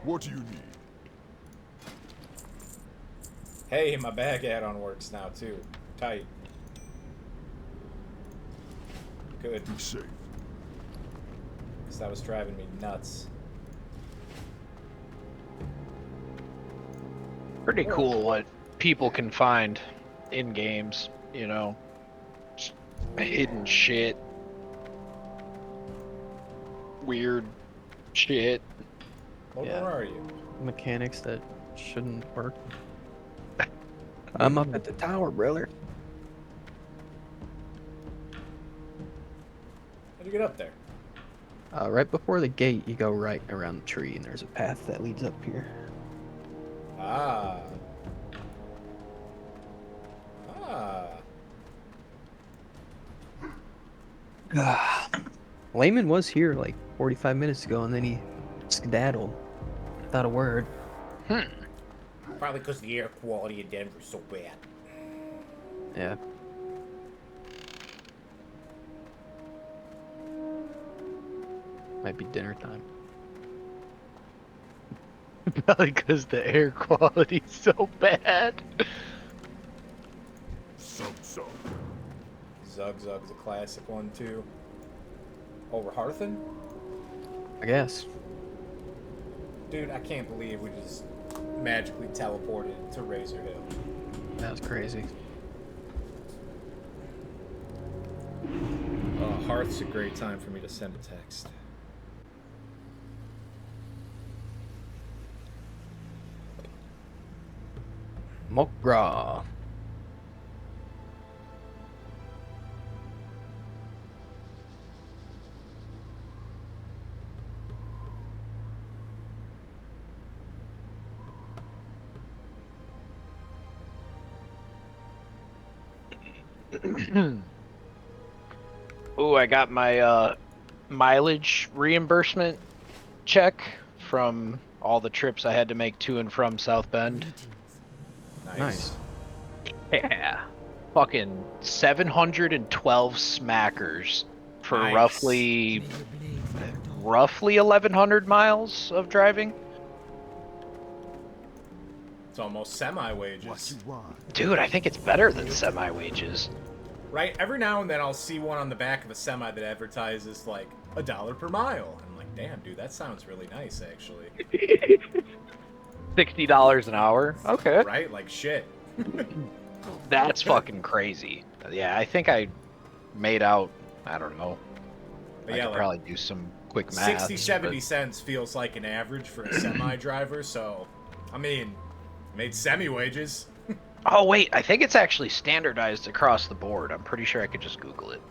Speaker 5: What do you need?
Speaker 2: Hey, my bag add-on works now too. Tight. Good.
Speaker 5: Be safe.
Speaker 2: Because that was driving me nuts.
Speaker 8: Pretty cool what people can find in games, you know. Just hidden shit. Weird shit.
Speaker 2: Logan,
Speaker 1: Yeah.
Speaker 2: where are you?
Speaker 1: Mechanics that shouldn't work. I'm up at the tower, brother.
Speaker 2: How'd you get up there?
Speaker 1: Right before the gate, you go right around the tree, and there's a path that leads up here.
Speaker 2: Ah. Ah.
Speaker 1: Layman was here like 45 minutes ago, and then he skedaddled without a word.
Speaker 2: Probably because the air quality in Denver's so bad.
Speaker 1: Yeah. Might be dinner time.
Speaker 8: Probably because the air quality's so bad.
Speaker 5: Zug Zug.
Speaker 2: Zug Zug's a classic one, too. Over Hearthen?
Speaker 1: I guess.
Speaker 2: Dude, I can't believe we just magically teleported to Razor Hill.
Speaker 1: That was crazy.
Speaker 2: Hearth's a great time for me to send a text.
Speaker 1: Mokra.
Speaker 8: Ooh, I got my mileage reimbursement check from all the trips I had to make to and from South Bend.
Speaker 1: Nice.
Speaker 8: Yeah. Fucking 712 smackers for
Speaker 2: Nice.
Speaker 8: roughly 1,100 miles of driving.
Speaker 2: It's almost semi-wages.
Speaker 8: Dude, I think it's better than semi-wages.
Speaker 2: Right? Every now and then I'll see one on the back of a semi that advertises like $1 per mile. I'm like, damn, dude, that sounds really nice, actually.
Speaker 8: $60 an hour? Okay.
Speaker 2: Right? Like shit.
Speaker 8: That's fucking crazy. Yeah, I think I made out, I don't know.
Speaker 2: But
Speaker 8: I
Speaker 2: yeah,
Speaker 8: could
Speaker 2: like,
Speaker 8: probably do some quick math.
Speaker 2: 60, 70 cents feels like an average for a semi-driver, so, I mean, made semi-wages.
Speaker 8: Oh, wait, I think it's actually standardized across the board. I'm pretty sure I could just Google it.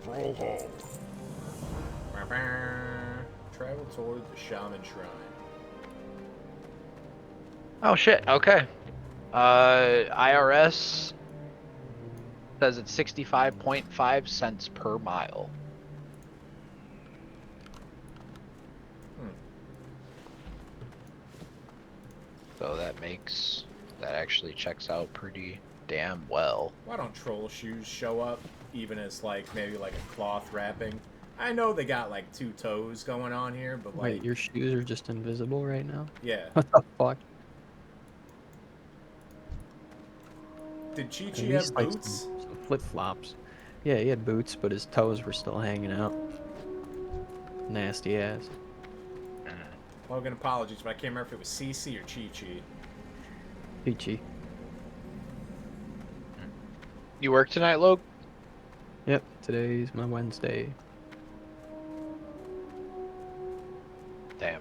Speaker 5: Brawlhall.
Speaker 2: Travel toward the Shaman Shrine.
Speaker 8: Oh, shit, okay. IRS says it's 65.5 cents per mile. So that actually checks out pretty damn well.
Speaker 2: Why don't troll shoes show up, even as like maybe like a cloth wrapping? I know they got like 2 toes going on here, but like,
Speaker 1: Wait, your shoes are just invisible right now?
Speaker 2: yeah.
Speaker 1: What the fuck?
Speaker 2: Did Chi
Speaker 1: At
Speaker 2: Chi
Speaker 1: least,
Speaker 2: have
Speaker 1: like,
Speaker 2: boots?
Speaker 1: some flip-flops. Yeah, he had boots, but his toes were still hanging out. Nasty ass.
Speaker 2: Logan, apologies, but I can't remember if it was Cece or Chi Chi.
Speaker 1: Peachy.
Speaker 8: You work tonight, Logue?
Speaker 1: Yep, today's my Wednesday.
Speaker 8: Damn.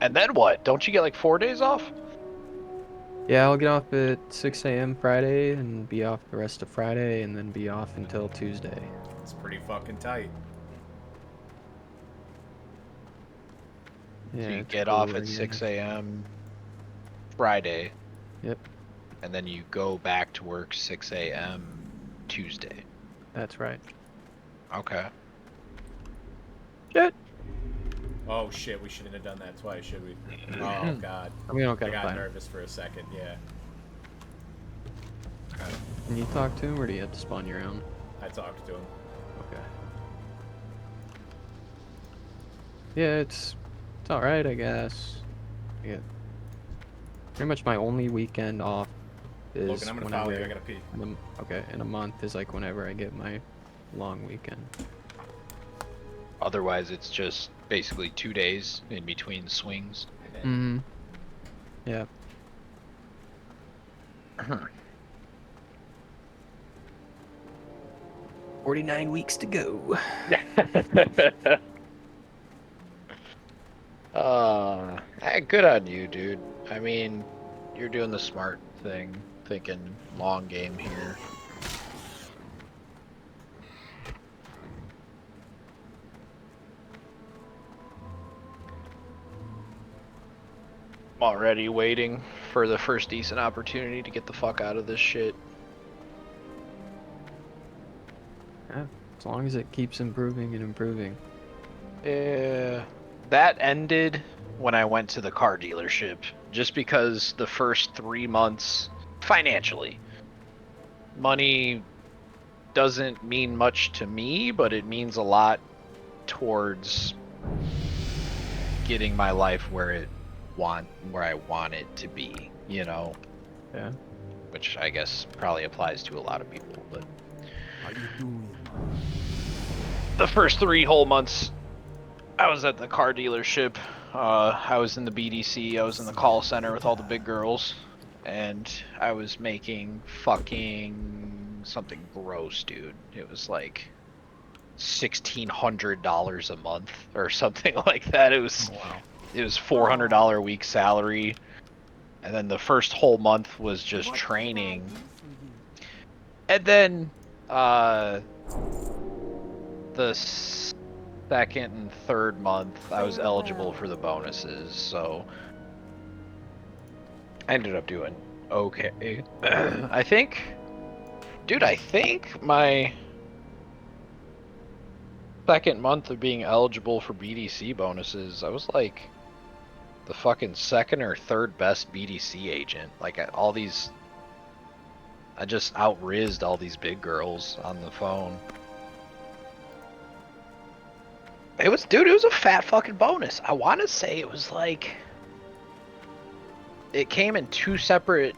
Speaker 8: And then what? Don't you get like 4 days off?
Speaker 1: Yeah, I'll get off at 6 a.m. Friday and be off the rest of Friday and then be off until Tuesday.
Speaker 2: It's pretty fucking tight.
Speaker 1: Yeah,
Speaker 8: So you
Speaker 1: it's
Speaker 8: get
Speaker 1: cool,
Speaker 8: off
Speaker 1: I
Speaker 8: at 6
Speaker 1: guess.
Speaker 8: a.m. Friday.
Speaker 1: Yep,
Speaker 8: And then you go back to work 6 a.m. Tuesday.
Speaker 1: that's right.
Speaker 8: Okay.
Speaker 1: Shit.
Speaker 2: Oh shit, we shouldn't have done that twice, should we? Oh god.
Speaker 1: We don't
Speaker 2: I
Speaker 1: gotta
Speaker 2: got
Speaker 1: fight.
Speaker 2: nervous for a second, yeah.
Speaker 1: Can you talk to him or do you have to spawn your own?
Speaker 2: I talked to him.
Speaker 1: Okay. Yeah, it's alright, I guess. Yeah. Pretty much my only weekend off is
Speaker 2: Logan, I'm gonna follow you, I
Speaker 1: whenever
Speaker 2: gotta pee.
Speaker 1: okay, in a month is like whenever I get my long weekend.
Speaker 8: Otherwise, it's just basically 2 days in between swings.
Speaker 1: Mm-hmm. Yeah. 49 weeks to go.
Speaker 8: Good on you, dude. I mean, you're doing the smart thing, thinking long game here. I'm already waiting for the first decent opportunity to get the fuck out of this shit.
Speaker 1: Yeah, as long as it keeps improving and improving.
Speaker 8: Yeah, that ended when I went to the car dealership, just because the first 3 months, financially, money doesn't mean much to me, but it means a lot towards getting my life where I want it to be, you know?
Speaker 1: Yeah.
Speaker 8: Which I guess probably applies to a lot of people, but
Speaker 4: How you doing?
Speaker 8: the first 3 whole months I was at the car dealership. I was in the BDC, I was in the call center with all the big girls, and I was making fucking something gross, dude. It was like $1,600 a month or something like that. It was $400 a week salary, and then the first whole month was just training, and then the second and third month I was eligible for the bonuses, so I ended up doing okay. I think my second month of being eligible for BDC bonuses, I was like the fucking second or third best BDC agent. Like I just out-rizzed all these big girls on the phone. It was a fat fucking bonus. I want to say it was like, it came in 2 separate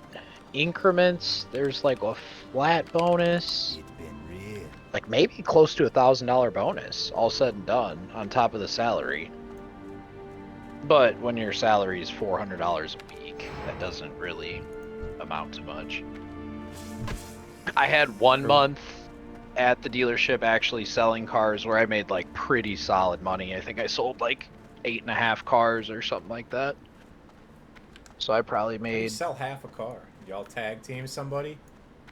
Speaker 8: increments. There's like a flat bonus,
Speaker 4: It been real.
Speaker 8: like maybe close to $1,000 bonus, all said and done, on top of the salary. But when your salary is $400 a week, that doesn't really amount to much. I had 1 month at the dealership actually selling cars where I made like pretty solid money. I think I sold like 8.5 cars or something like that. So I probably
Speaker 2: You
Speaker 8: made...
Speaker 2: sell half a car. Y'all tag team somebody?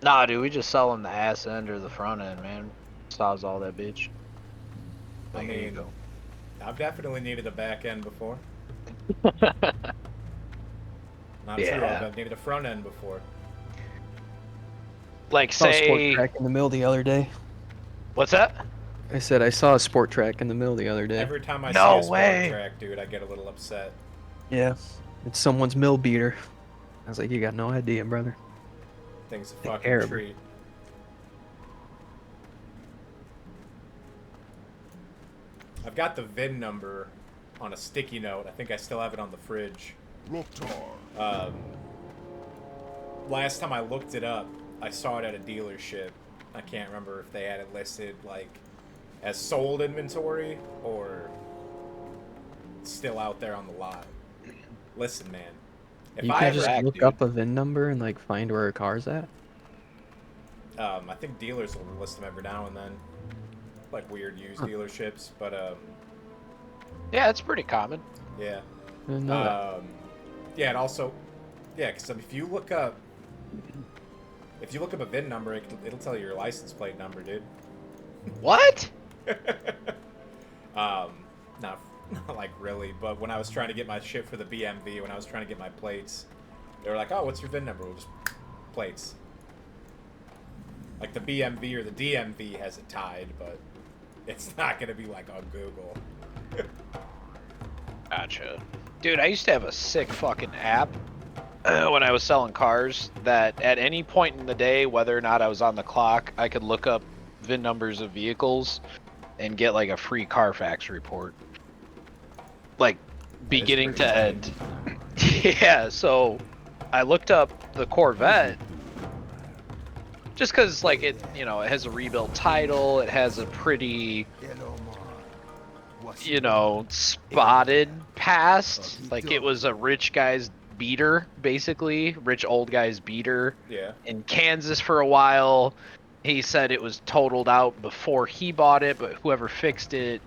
Speaker 8: Nah, dude, we just sell them the ass end or the front end, man. Saws all that bitch.
Speaker 2: I
Speaker 8: Here you
Speaker 2: mean,
Speaker 8: go.
Speaker 2: I've definitely needed a back end before. Not true,
Speaker 8: Yeah.
Speaker 2: I've needed a front end before.
Speaker 8: Like,
Speaker 1: Saw a sport
Speaker 8: say...
Speaker 1: track in the mill the other day.
Speaker 8: What's that?
Speaker 1: I said I saw a sport track in the mill the other day.
Speaker 2: Every time I
Speaker 8: No
Speaker 2: see a sport
Speaker 8: way.
Speaker 2: track, dude, I get a little upset.
Speaker 1: Yeah, it's someone's mill beater. I was like, you got no idea, brother.
Speaker 2: Thing's a
Speaker 1: Take
Speaker 2: fucking
Speaker 1: care of her.
Speaker 2: treat. I've got the VIN number on a sticky note. I think I still have it on the fridge.
Speaker 5: Loktar.
Speaker 2: Last time I looked it up, I saw it at a dealership. I can't remember if they had it listed like as sold inventory or still out there on the lot. Listen, man. If
Speaker 1: You
Speaker 2: I
Speaker 1: can
Speaker 2: ever,
Speaker 1: just look
Speaker 8: dude.
Speaker 1: up a VIN number and like find where a car's at.
Speaker 2: I think dealers will list them every now and then, like weird used dealerships. But
Speaker 8: Yeah, it's pretty common.
Speaker 2: yeah,
Speaker 1: I didn't know that.
Speaker 2: yeah, and also, yeah, because if you look up a VIN number, it'll tell you your license plate number, dude.
Speaker 8: What?
Speaker 2: Not like really, but when I was trying to get my shit for the BMV, when I was trying to get my plates, they were like, "Oh, what's your VIN number?" We'll just plates. Like the BMV or the DMV has it tied, but it's not gonna be like on Google.
Speaker 8: Gotcha. Dude, I used to have a sick fucking app when I was selling cars that at any point in the day, whether or not I was on the clock, I could look up VIN numbers of vehicles and get like a free Carfax report. Like beginning to end. Yeah, so I looked up the Corvette just because like it has a rebuilt title, it has a pretty spotted past. Like it was a rich guy's beater, basically, rich old guy's beater
Speaker 2: Yeah.
Speaker 8: in Kansas for a while. He said it was totaled out before he bought it, but whoever fixed it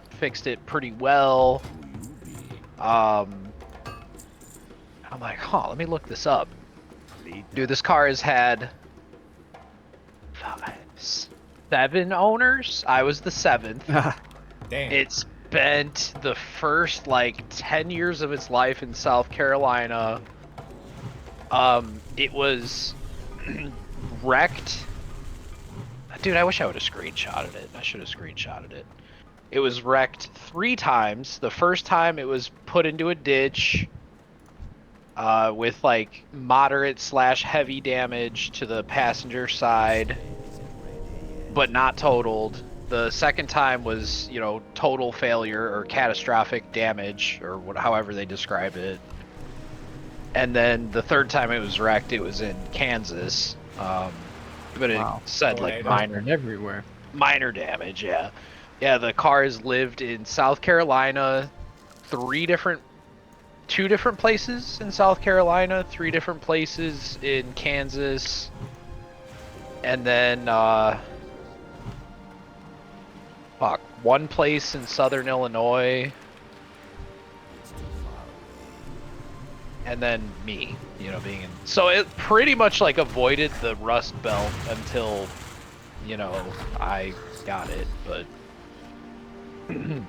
Speaker 8: pretty well. I'm like, huh, let me look this up. Dude, this car has had 7 owners. I was the 7th.
Speaker 2: Damn.
Speaker 8: It spent the first like 10 years of its life in South Carolina. It was wrecked. Dude, I wish I would have screenshotted it. I should have screenshotted it. It was wrecked 3 times. The first time it was put into a ditch with like moderate/heavy damage to the passenger side, but not totaled. The second time was, you know, total failure or catastrophic damage, or however they describe it. And then the third time it was wrecked, it was in Kansas. But it said like
Speaker 2: Tornado.
Speaker 8: minor damage. Yeah, yeah. The car has lived in South Carolina, 2 different places in South Carolina, 3 different places in Kansas, and then 1 place in Southern Illinois, and then me, you know, being in. So it pretty much like avoided the Rust Belt until, you know, I got it, but it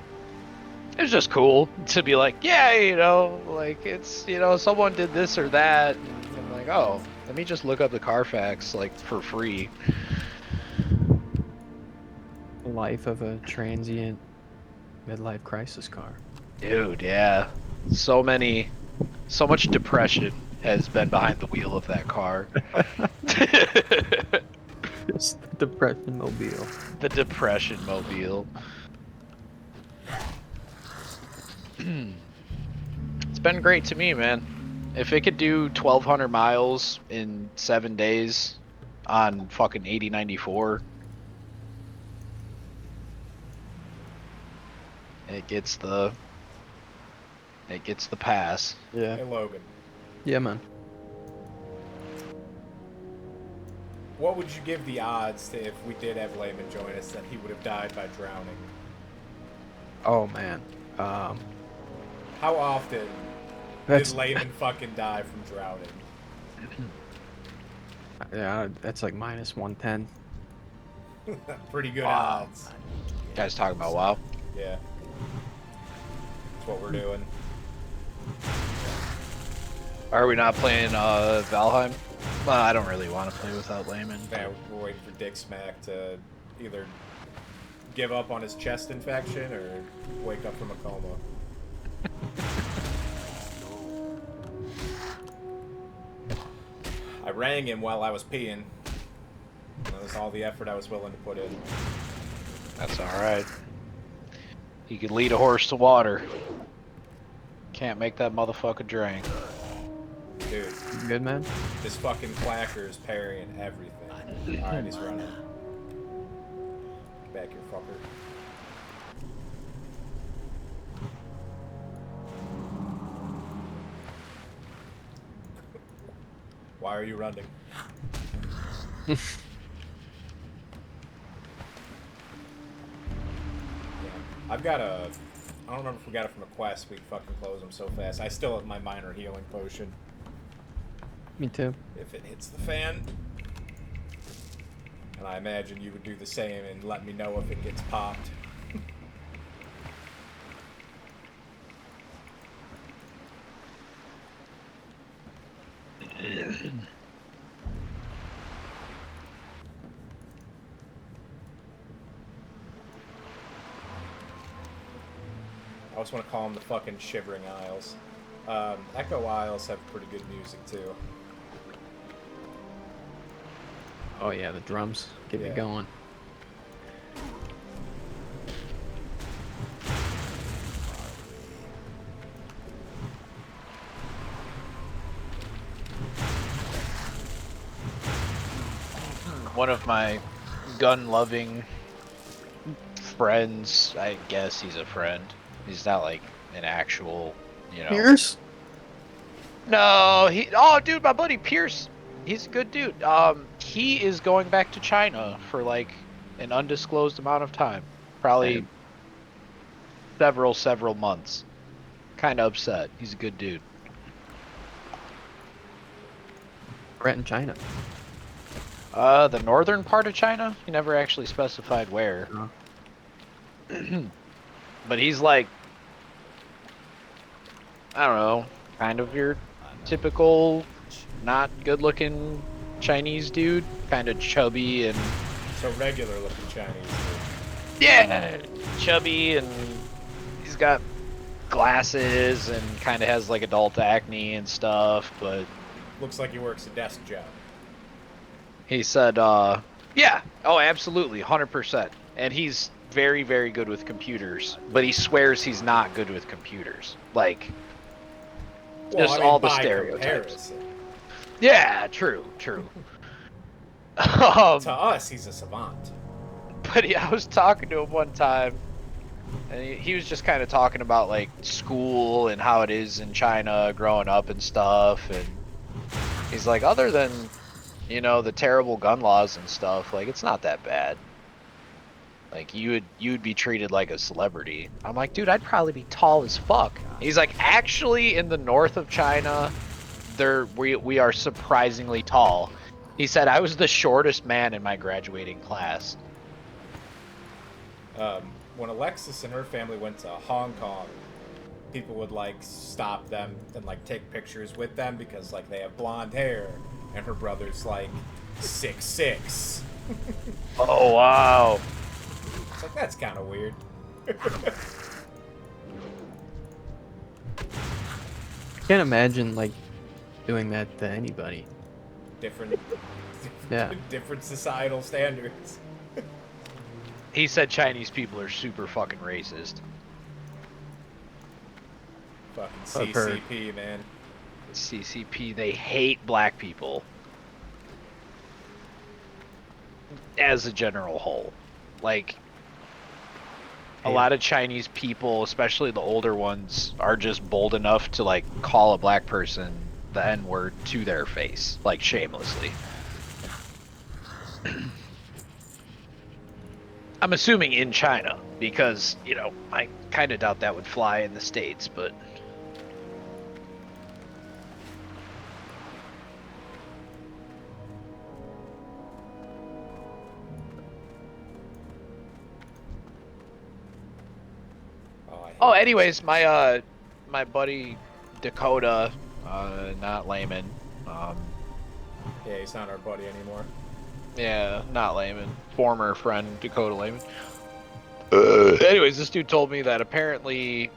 Speaker 8: was just cool to be like, yeah, you know, like it's, you know, someone did this or that, and I'm like, oh, let me just look up the Carfax like for free.
Speaker 1: Life of a transient midlife crisis car.
Speaker 8: Dude, yeah. So much depression has been behind the wheel of that car.
Speaker 1: Just the depression mobile.
Speaker 8: The depression mobile. It's been great to me, man. If it could do 1,200 miles in 7 days on fucking 8094, it gets the pass.
Speaker 1: Yeah.
Speaker 2: Hey, Logan.
Speaker 1: Yeah, man.
Speaker 2: What would you give the odds to if we did have Layman join us that he would have died by drowning?
Speaker 1: Oh man.
Speaker 2: How often
Speaker 1: That's
Speaker 2: did Layman fucking die from drowning?
Speaker 1: yeah. That's like -110.
Speaker 2: Pretty good
Speaker 8: Wow.
Speaker 2: odds.
Speaker 8: You guys talking about WoW?
Speaker 2: Yeah. That's what we're doing.
Speaker 8: Are we not playing Valheim? Well, I don't really want to play without Layman.
Speaker 2: Yeah, we're waiting for Dick Smack to either give up on his chest infection or wake up from a coma. I rang him while I was peeing. That was all the effort I was willing to put in.
Speaker 8: That's alright. You could lead a horse to water. Can't make that motherfucker drink.
Speaker 2: Dude,
Speaker 1: You good, man?
Speaker 2: this fucking clacker is parrying everything. Alright, he's running. Back here, fucker. Why are you running? Yeah. I've got a... I don't remember if we got it from a quest. We fucking close them so fast. I still have my minor healing potion.
Speaker 1: Me too.
Speaker 2: If it hits the fan. And I imagine you would do the same and let me know if it gets popped. I always want to call them the fucking Shivering Isles. Echo Isles have pretty good music too.
Speaker 1: Oh yeah, the drums get me
Speaker 2: Yeah.
Speaker 1: going.
Speaker 8: One of my gun-loving friends, I guess he's a friend. He's not like an actual, you know.
Speaker 1: Pierce?
Speaker 8: No, oh, dude, my buddy Pierce, he's a good dude. He is going back to China for like an undisclosed amount of time, probably
Speaker 1: Same.
Speaker 8: several months. Kind of upset. He's a good dude.
Speaker 1: We're at in China.
Speaker 8: The northern part of China. He never actually specified where.
Speaker 1: Oh.
Speaker 8: But he's like, I don't know, kind of your typical, not good-looking Chinese dude. Kind of chubby and
Speaker 2: So regular looking Chinese.
Speaker 8: yeah, chubby, and he's got glasses and kind of has like adult acne and stuff. But
Speaker 2: Looks like he works a desk job.
Speaker 8: he said, yeah, oh, absolutely, 100%. And he's very, very good with computers, but he swears he's not good with computers. Like,
Speaker 2: Well,
Speaker 8: just
Speaker 2: I mean,
Speaker 8: all the
Speaker 2: by
Speaker 8: stereotypes.
Speaker 2: comparison.
Speaker 8: Yeah, true.
Speaker 2: To us, he's a savant.
Speaker 8: But yeah, I was talking to him one time, and he was just kind of talking about like school and how it is in China growing up and stuff. And he's like, other than, you know, the terrible gun laws and stuff, like it's not that bad. Like you'd be treated like a celebrity. I'm like, dude, I'd probably be tall as fuck. He's like, actually, in the north of China, we are surprisingly tall. He said I was the shortest man in my graduating class.
Speaker 2: When Alexis and her family went to Hong Kong, people would like stop them and like take pictures with them because like they have blonde hair, and her brother's like 6'6".
Speaker 8: Oh wow.
Speaker 2: It's like that's kind of weird.
Speaker 1: I can't imagine like doing that to anybody.
Speaker 2: Different,
Speaker 1: Yeah.
Speaker 2: different societal standards.
Speaker 8: He said Chinese people are super fucking racist.
Speaker 2: Fucking
Speaker 1: I've heard.
Speaker 2: CCP, man.
Speaker 8: CCP, they hate black people. As a general whole. Like, a lot of Chinese people, especially the older ones, are just bold enough to, like, call a black person the N-word to their face. Like, shamelessly. I'm assuming in China, because, you know, I kind of doubt that would fly in the States, but... Oh, anyways, my buddy Dakota, not Layman,
Speaker 2: Yeah, he's not our buddy anymore.
Speaker 8: yeah, not Layman, former friend Dakota Layman. Anyways, this dude told me that apparently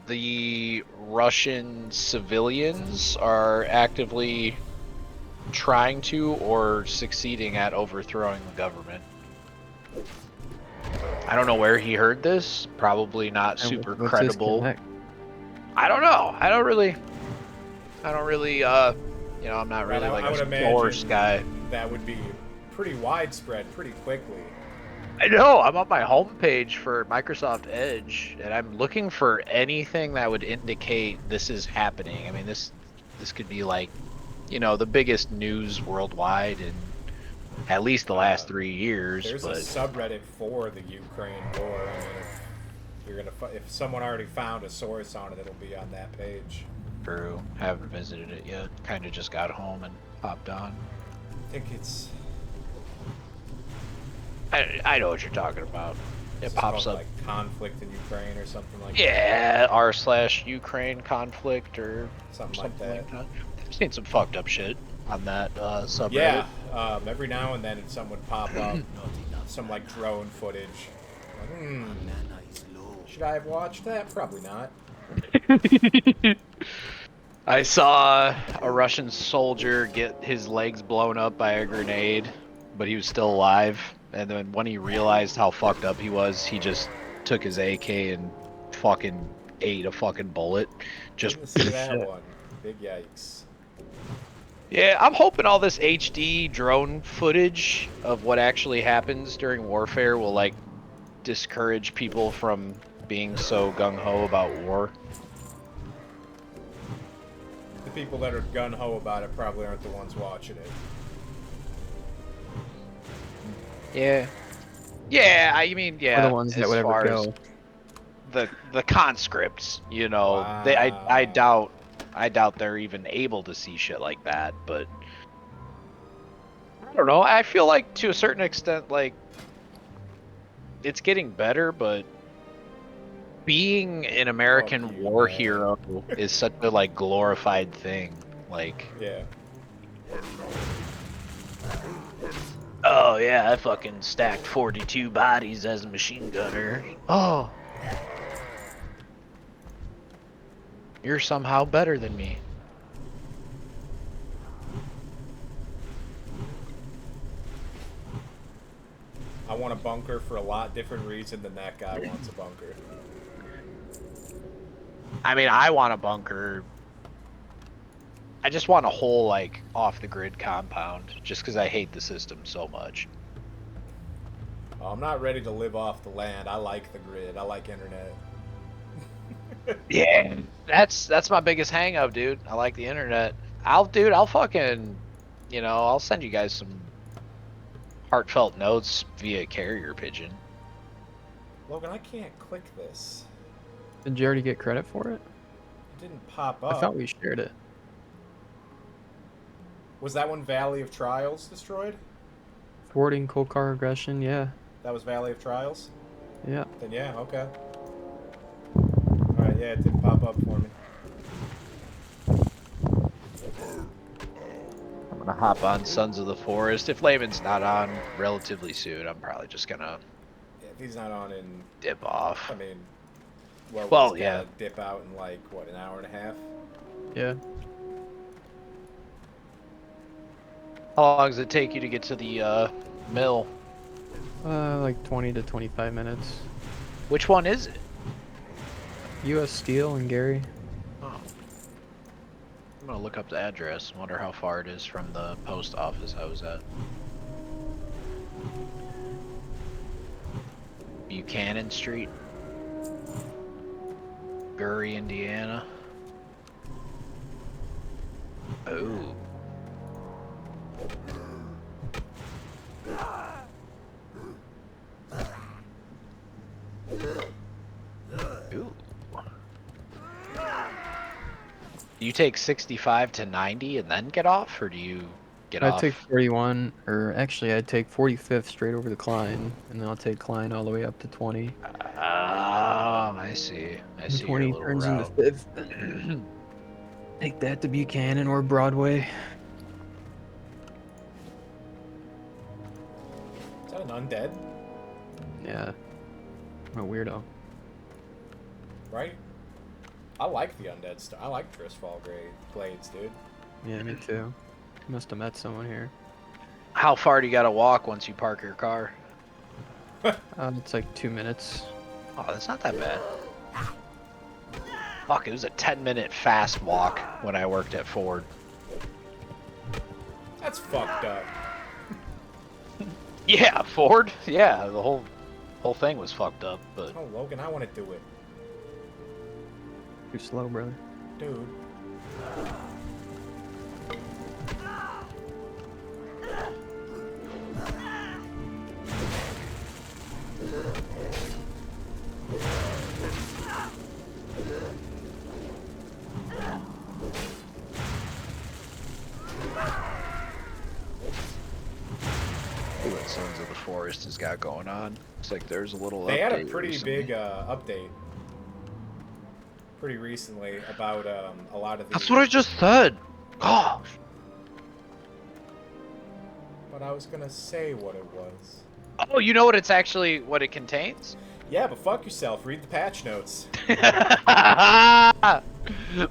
Speaker 8: the Russian civilians are actively trying to or succeeding at overthrowing the government. I don't know where he heard this. Probably not super
Speaker 1: What's his
Speaker 8: credible.
Speaker 1: connect?
Speaker 8: I don't know. I don't really, you know, I'm not really
Speaker 2: I
Speaker 8: like
Speaker 2: would
Speaker 8: a
Speaker 2: imagine
Speaker 8: source guy.
Speaker 2: that would be pretty widespread pretty quickly.
Speaker 8: I know. I'm on my homepage for Microsoft Edge, and I'm looking for anything that would indicate this is happening. I mean, this could be like, you know, the biggest news worldwide in at least the last 3 years.
Speaker 2: There's
Speaker 8: But
Speaker 2: a subreddit for the Ukraine war. I mean, if you're gonna, if someone already found a source on it, it'll be on that page.
Speaker 8: true, haven't visited it yet. Kind of just got home and hopped on.
Speaker 2: I think it's.
Speaker 8: I know what you're talking about. It
Speaker 2: It's
Speaker 8: pops
Speaker 2: called,
Speaker 8: up.
Speaker 2: like conflict in Ukraine or something like that.
Speaker 8: Yeah, r/Ukraine conflict or
Speaker 2: Something
Speaker 8: something
Speaker 2: like that.
Speaker 8: I've seen some fucked up shit on that subreddit.
Speaker 2: Yeah, every now and then some would pop up, some like drone footage. Like, should I have watched that? Probably not.
Speaker 8: I saw a Russian soldier get his legs blown up by a grenade, but he was still alive. And then when he realized how fucked up he was, he just took his AK and fucking ate a fucking bullet. Just
Speaker 2: Didn't see that one. Big yikes.
Speaker 8: yeah, I'm hoping all this HD drone footage of what actually happens during warfare will like discourage people from being so gung-ho about war.
Speaker 2: people that are gun-ho about it probably aren't the ones watching it.
Speaker 8: Yeah. Yeah, I mean,
Speaker 1: We're the
Speaker 8: yeah.
Speaker 1: ones that
Speaker 8: As
Speaker 1: would ever
Speaker 8: far as
Speaker 1: go.
Speaker 8: the conscripts, you know,
Speaker 2: Wow.
Speaker 8: I doubt they're even able to see shit like that. But I don't know. I feel like to a certain extent, like it's getting better, but being an American
Speaker 2: you,
Speaker 8: war
Speaker 2: man.
Speaker 8: hero is such a like glorified thing. Like,
Speaker 2: Yeah.
Speaker 8: oh yeah, I fucking stacked 42 bodies as a machine gunner. Oh, you're somehow better than me.
Speaker 2: I want a bunker for a lot different reason than that guy wants a bunker.
Speaker 8: I mean, I want a bunker. I just want a whole like off the grid compound, just because I hate the system so much.
Speaker 2: Oh, I'm not ready to live off the land. I like the grid. I like internet.
Speaker 8: Yeah, that's my biggest hang up, dude. I like the internet. I'll fucking, I'll send you guys some heartfelt notes via carrier pigeon.
Speaker 2: Logan, I can't click this.
Speaker 1: Did you already get credit for it?
Speaker 2: It didn't pop
Speaker 1: I
Speaker 2: up.
Speaker 1: thought we shared it.
Speaker 2: Was that one Valley of Trials destroyed?
Speaker 1: Thwarting cold car aggression, yeah.
Speaker 2: That was Valley of Trials?
Speaker 1: Yeah.
Speaker 2: Then yeah, okay. Alright, yeah, it didn't pop up for me.
Speaker 8: I'm gonna hop on Sons of the Forest. If Layman's not on relatively soon, I'm probably just gonna
Speaker 2: Yeah, if he's not on in,
Speaker 8: dip off.
Speaker 2: I mean, well,
Speaker 8: Well,
Speaker 2: he's
Speaker 8: yeah.
Speaker 2: gotta dip out in like, what, an hour and a half?
Speaker 1: Yeah.
Speaker 8: How long does it take you to get to the mill?
Speaker 1: Like 20 to 25 minutes.
Speaker 8: Which one is it?
Speaker 1: U.S. Steel and Gary.
Speaker 8: Oh. I'm gonna look up the address. Wonder how far it is from the post office I was at. Buchanan Street, Gurry, Indiana. Oh. Ooh. Do you take 65 to 90 and then get off, or do you get
Speaker 1: I
Speaker 8: off?
Speaker 1: take 41, or actually I take 45th straight over the Klein, and then I'll take Klein all the way up to 20.
Speaker 8: I see. I
Speaker 1: And
Speaker 8: see your
Speaker 1: 20
Speaker 8: little
Speaker 1: turns into
Speaker 8: route.
Speaker 1: 5th. Take that to Buchanan or Broadway.
Speaker 2: Is that an undead?
Speaker 1: Yeah. I'm a weirdo.
Speaker 2: Right? I like the undead stuff. I like Tristfall Glades, dude.
Speaker 1: Yeah, me too. Must have met someone here.
Speaker 8: How far do you gotta walk once you park your car?
Speaker 1: It's like 2 minutes.
Speaker 8: Oh, that's not that bad. Fuck, it was a 10-minute fast walk when I worked at Ford.
Speaker 2: That's fucked up.
Speaker 8: Yeah, Ford? Yeah, the whole thing was fucked up, but...
Speaker 2: Oh, Logan, I want to do it.
Speaker 1: Too slow, brother.
Speaker 2: Dude.
Speaker 8: See what Sons of the Forest has got going on. Looks like there's a little
Speaker 2: They had a
Speaker 8: update
Speaker 2: pretty
Speaker 8: recently.
Speaker 2: big update pretty recently about a lot of the...
Speaker 8: That's what I just said! Gosh!
Speaker 2: But I was gonna say what it was.
Speaker 8: Oh, you know what it's actually, what it contains?
Speaker 2: Yeah, but fuck yourself. Read the patch notes.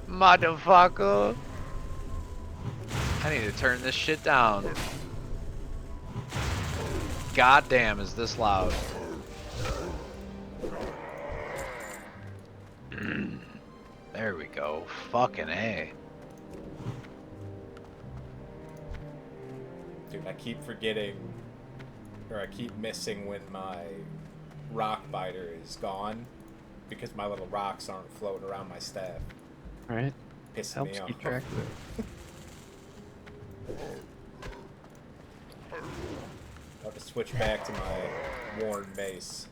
Speaker 8: Motherfucker! I need to turn this shit down. God damn, is this loud? There we go. Fucking A.
Speaker 2: Dude, I keep forgetting, or I keep missing when my rock biter is gone because my little rocks aren't floating around my staff.
Speaker 1: Alright.
Speaker 2: Pissing
Speaker 1: Helps
Speaker 2: me
Speaker 1: keep
Speaker 2: off.
Speaker 1: track of it.
Speaker 2: I'll have to switch back to my worn mace.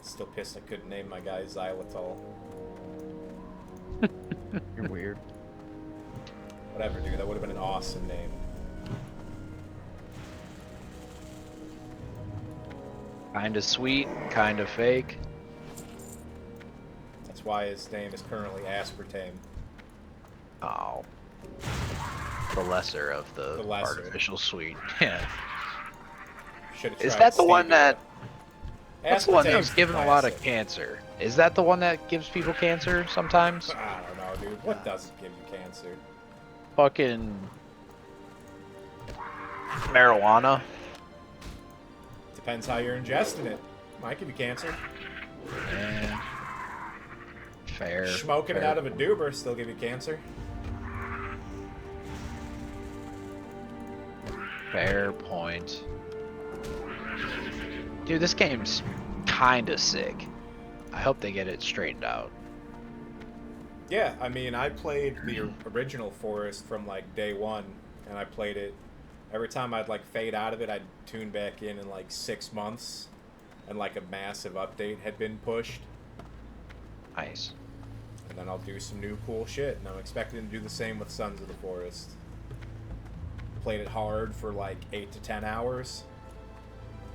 Speaker 2: Still pissed I couldn't name my guy Xylitol.
Speaker 1: You're weird.
Speaker 2: Whatever, dude. That would have been an awesome name.
Speaker 8: Kinda sweet, kinda fake.
Speaker 2: That's why his name is currently Aspartame.
Speaker 8: Oh. The lesser of the,
Speaker 2: The lesser.
Speaker 8: artificial sweet. Yeah.
Speaker 2: Should've
Speaker 8: Is
Speaker 2: tried
Speaker 8: that the one
Speaker 2: stevia.
Speaker 8: that... That's the one that was
Speaker 2: Aspartame's
Speaker 8: given a lot of
Speaker 2: classic.
Speaker 8: cancer. Is that the one that gives people cancer sometimes?
Speaker 2: I don't know, dude. What doesn't give you cancer?
Speaker 8: Fucking... marijuana.
Speaker 2: Depends how you're ingesting it. Might give you cancer.
Speaker 8: Yeah. Fair.
Speaker 2: Smoking it
Speaker 8: fair.
Speaker 2: out of a doober still give you cancer.
Speaker 8: Fair point. Dude, this game's kinda sick. I hope they get it straightened out.
Speaker 2: Yeah, I mean, I played the original Forest from like day one, and I played it. Every time I'd like fade out of it, I'd tune back in like 6 months, and like a massive update had been pushed.
Speaker 8: Nice.
Speaker 2: And then I'll do some new cool shit, and I'm expecting to do the same with Sons of the Forest. Played it hard for like 8 to 10 hours,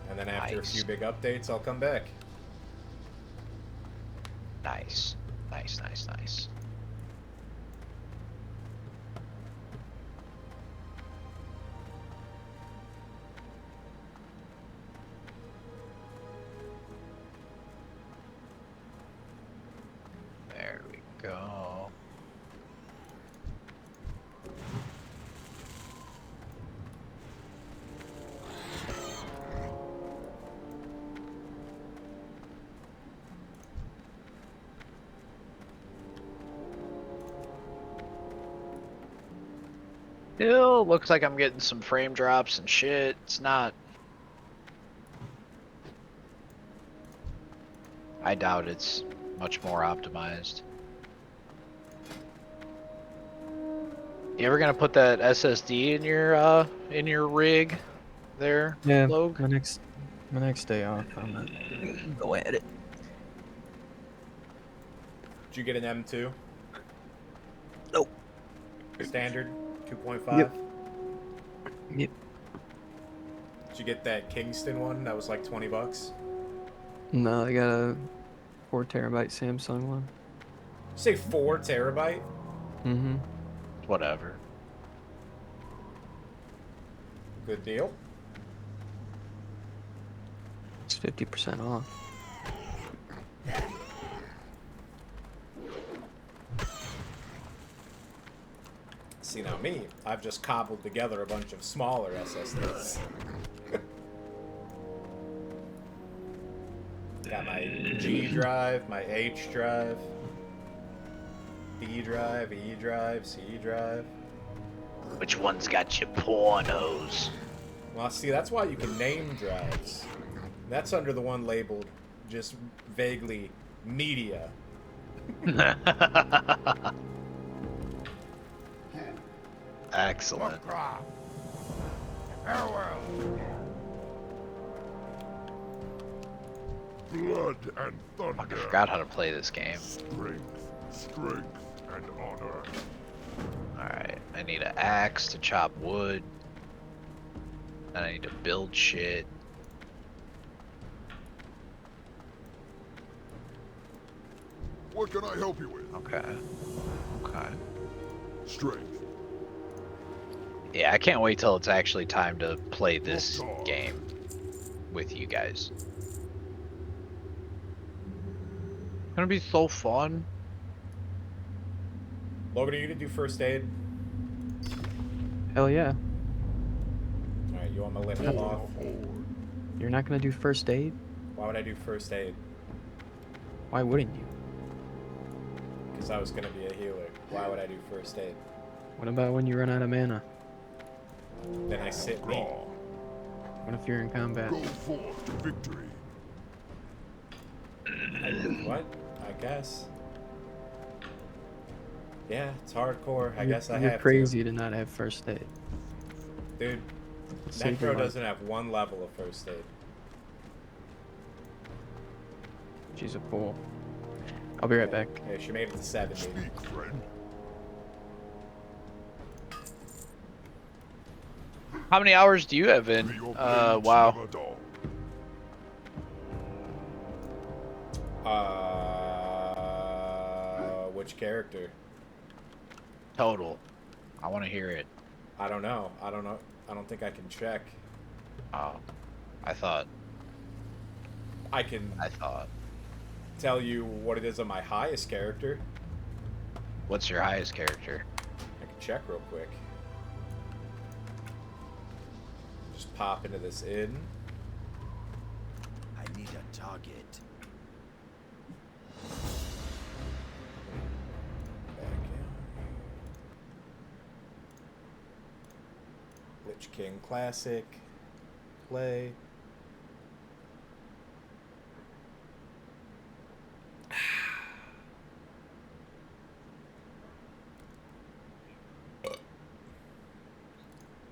Speaker 2: and then after
Speaker 8: Nice.
Speaker 2: a few big updates, I'll come back.
Speaker 8: Nice. Nice, nice, nice. There we go. Still looks like I'm getting some frame drops and shit. It's not. I doubt it's much more optimized. You ever gonna put that SSD in your rig there,
Speaker 1: Yeah,
Speaker 8: Logue?
Speaker 1: my next day off, I'm gonna go at it.
Speaker 2: Did you get an M2?
Speaker 1: Nope.
Speaker 2: Standard 2.5?
Speaker 1: Yep. Yep.
Speaker 2: Did you get that Kingston one that was like $20?
Speaker 1: No, I got a 4 terabyte Samsung one.
Speaker 2: Say 4 terabyte?
Speaker 1: Mm-hmm.
Speaker 8: Whatever.
Speaker 2: Good deal.
Speaker 1: It's 50% off.
Speaker 2: See, now me, I've just cobbled together a bunch of smaller SSDs. Got my G drive, my H drive, B drive, E drive, C drive.
Speaker 8: Which one's got your pornos?
Speaker 2: Well, see, that's why you can name drives. That's under the one labeled just vaguely media.
Speaker 8: Excellent.
Speaker 5: Farewell. Blood and thunder.
Speaker 8: Fuck, I forgot how to play this game.
Speaker 5: Strength, and honor.
Speaker 8: Alright, I need an axe to chop wood. Then I need to build shit.
Speaker 5: What can I help you with?
Speaker 8: Okay. Okay.
Speaker 5: Strength.
Speaker 8: Yeah, I can't wait till it's actually time to play this game with you guys. It's gonna be so fun.
Speaker 2: Logan, are you gonna do first aid?
Speaker 1: Hell yeah.
Speaker 2: Alright, you want my limit off?
Speaker 1: You're not gonna do first aid?
Speaker 2: Why would I do first aid?
Speaker 1: Why wouldn't you?
Speaker 2: Because I was gonna be a healer. Why would I do first aid?
Speaker 1: What about when you run out of mana?
Speaker 2: Then I sit me.
Speaker 1: What if you're in combat?
Speaker 5: Go forth to victory.
Speaker 2: What? I guess. Yeah, it's hardcore. I
Speaker 1: You're,
Speaker 2: guess I
Speaker 1: you're
Speaker 2: have
Speaker 1: crazy to not have first aid.
Speaker 2: to. Dude,
Speaker 1: Save your
Speaker 2: Necro
Speaker 1: life.
Speaker 2: doesn't have one level of first aid.
Speaker 1: She's a fool. I'll be right back.
Speaker 2: Yeah, she made it to 70.
Speaker 5: Speak, friend.
Speaker 8: How many hours do you have
Speaker 5: May
Speaker 8: in?
Speaker 5: your blades
Speaker 8: WoW.
Speaker 5: never dull.
Speaker 2: Which character?
Speaker 8: Total. I want to hear it.
Speaker 2: I don't know. I don't know. I don't think I can check.
Speaker 8: Oh, I thought.
Speaker 2: I can
Speaker 8: I thought.
Speaker 2: tell you what it is on my highest character.
Speaker 8: What's your highest character?
Speaker 2: I can check real quick. Just pop into this inn.
Speaker 4: I need a target.
Speaker 2: Back in. Lich King Classic. Play.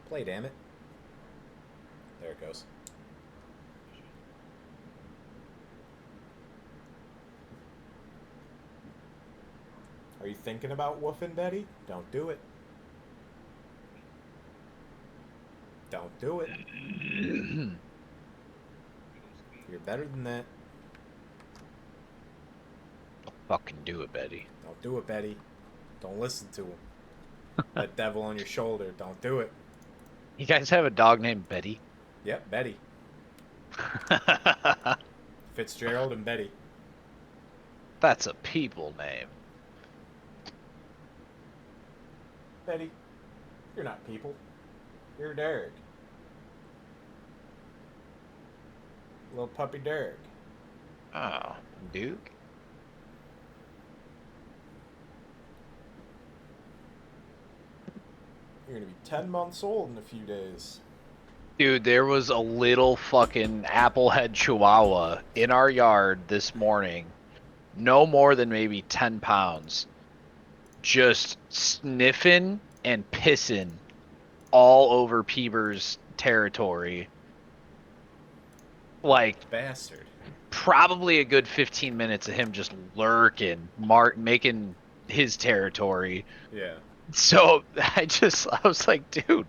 Speaker 2: Play, damn it. There it goes. Are you thinking about woofing, Betty? Don't do it. Don't do it. You're better than that.
Speaker 8: Fucking do it, Betty.
Speaker 2: Don't do it, Betty. Don't listen to him. That devil on your shoulder. Don't do it.
Speaker 8: You guys have a dog named Betty?
Speaker 2: Yep, Betty. Fitzgerald and Betty.
Speaker 8: That's a people name.
Speaker 2: Betty, you're not people. You're Derek. Little puppy Derek.
Speaker 8: Oh, Duke?
Speaker 2: You're gonna be 10 months old in a few days.
Speaker 8: Dude, there was a little fucking applehead chihuahua in our yard this morning. No more than maybe 10 pounds. Just sniffing and pissing all over Peeber's territory. Like,
Speaker 2: Bastard.
Speaker 8: probably a good 15 minutes of him just lurking, making his territory.
Speaker 2: Yeah.
Speaker 8: So I was like, dude,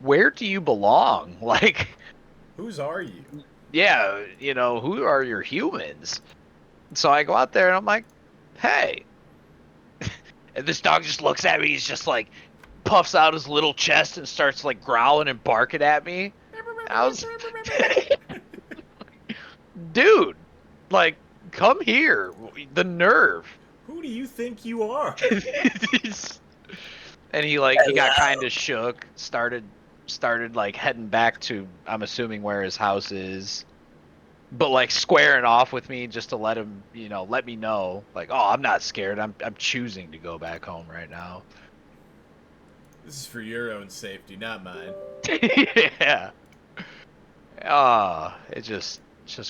Speaker 8: where do you belong? Like,
Speaker 2: Whose are you?
Speaker 8: yeah, who are your humans? So I go out there and I'm like, hey. And this dog just looks at me. He's just like, puffs out his little chest and starts like growling and barking at me. And I was, dude, like, come here. The nerve.
Speaker 2: Who do you think you are?
Speaker 8: And he got kind of shook, started like heading back to, I'm assuming, where his house is, but like squaring off with me just to let him, let me know, like, oh, I'm not scared. I'm choosing to go back home right now.
Speaker 2: This is for your own safety, not mine.
Speaker 8: Yeah. It just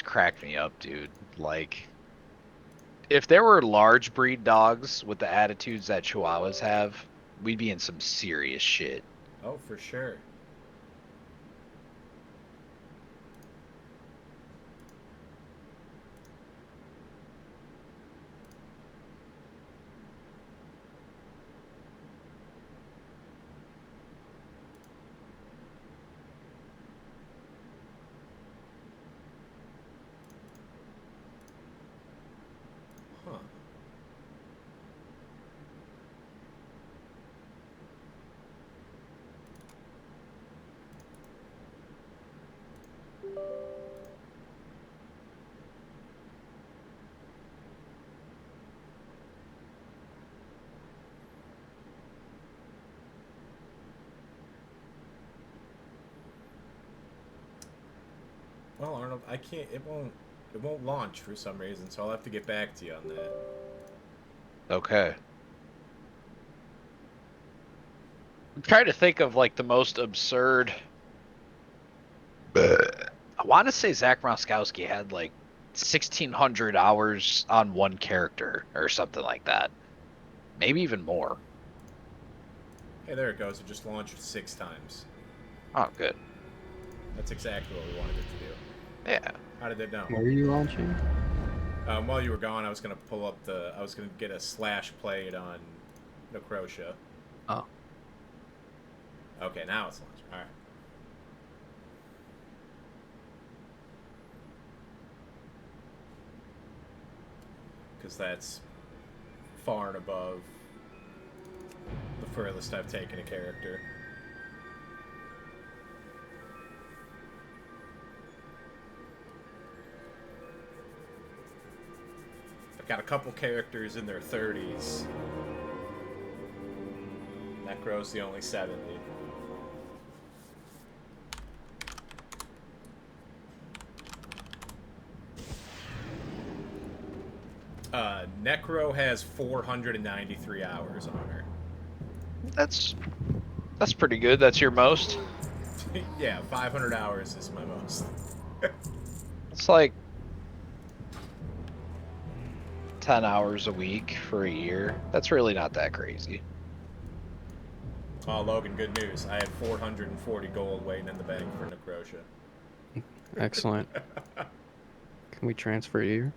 Speaker 8: cracked me up, dude. Like, if there were large breed dogs with the attitudes that Chihuahuas have, we'd be in some serious shit.
Speaker 2: Oh, for sure. Huh. Well, Arnold, I can't. It won't launch for some reason, so I'll have to get back to you on that.
Speaker 8: Okay. I'm trying to think of like the most absurd I want to say Zach Roskowski had like 1,600 hours on one character or something like that. Maybe even more.
Speaker 2: Hey, there it goes. It just launched 6 times.
Speaker 8: Oh, good.
Speaker 2: That's exactly what we wanted it to do.
Speaker 8: Yeah.
Speaker 2: How did it know?
Speaker 1: Where are you launching?
Speaker 2: While you were gone, I was gonna pull up the. I was gonna get a slash played on Necrotia.
Speaker 1: Oh.
Speaker 2: Okay, now it's launched. All right. Because that's far and above the furthest I've taken a character. I've got a couple characters in their 30s. Necro's the only 70. Necro has 493 hours on her.
Speaker 8: That's pretty good. That's your most.
Speaker 2: Yeah, 500 hours is my most.
Speaker 8: It's like 10 hours a week for a year. That's really not that crazy.
Speaker 2: Oh, Logan, good news. I had 440 gold waiting in the bank for Necrotia.
Speaker 1: Excellent. Can we transfer you?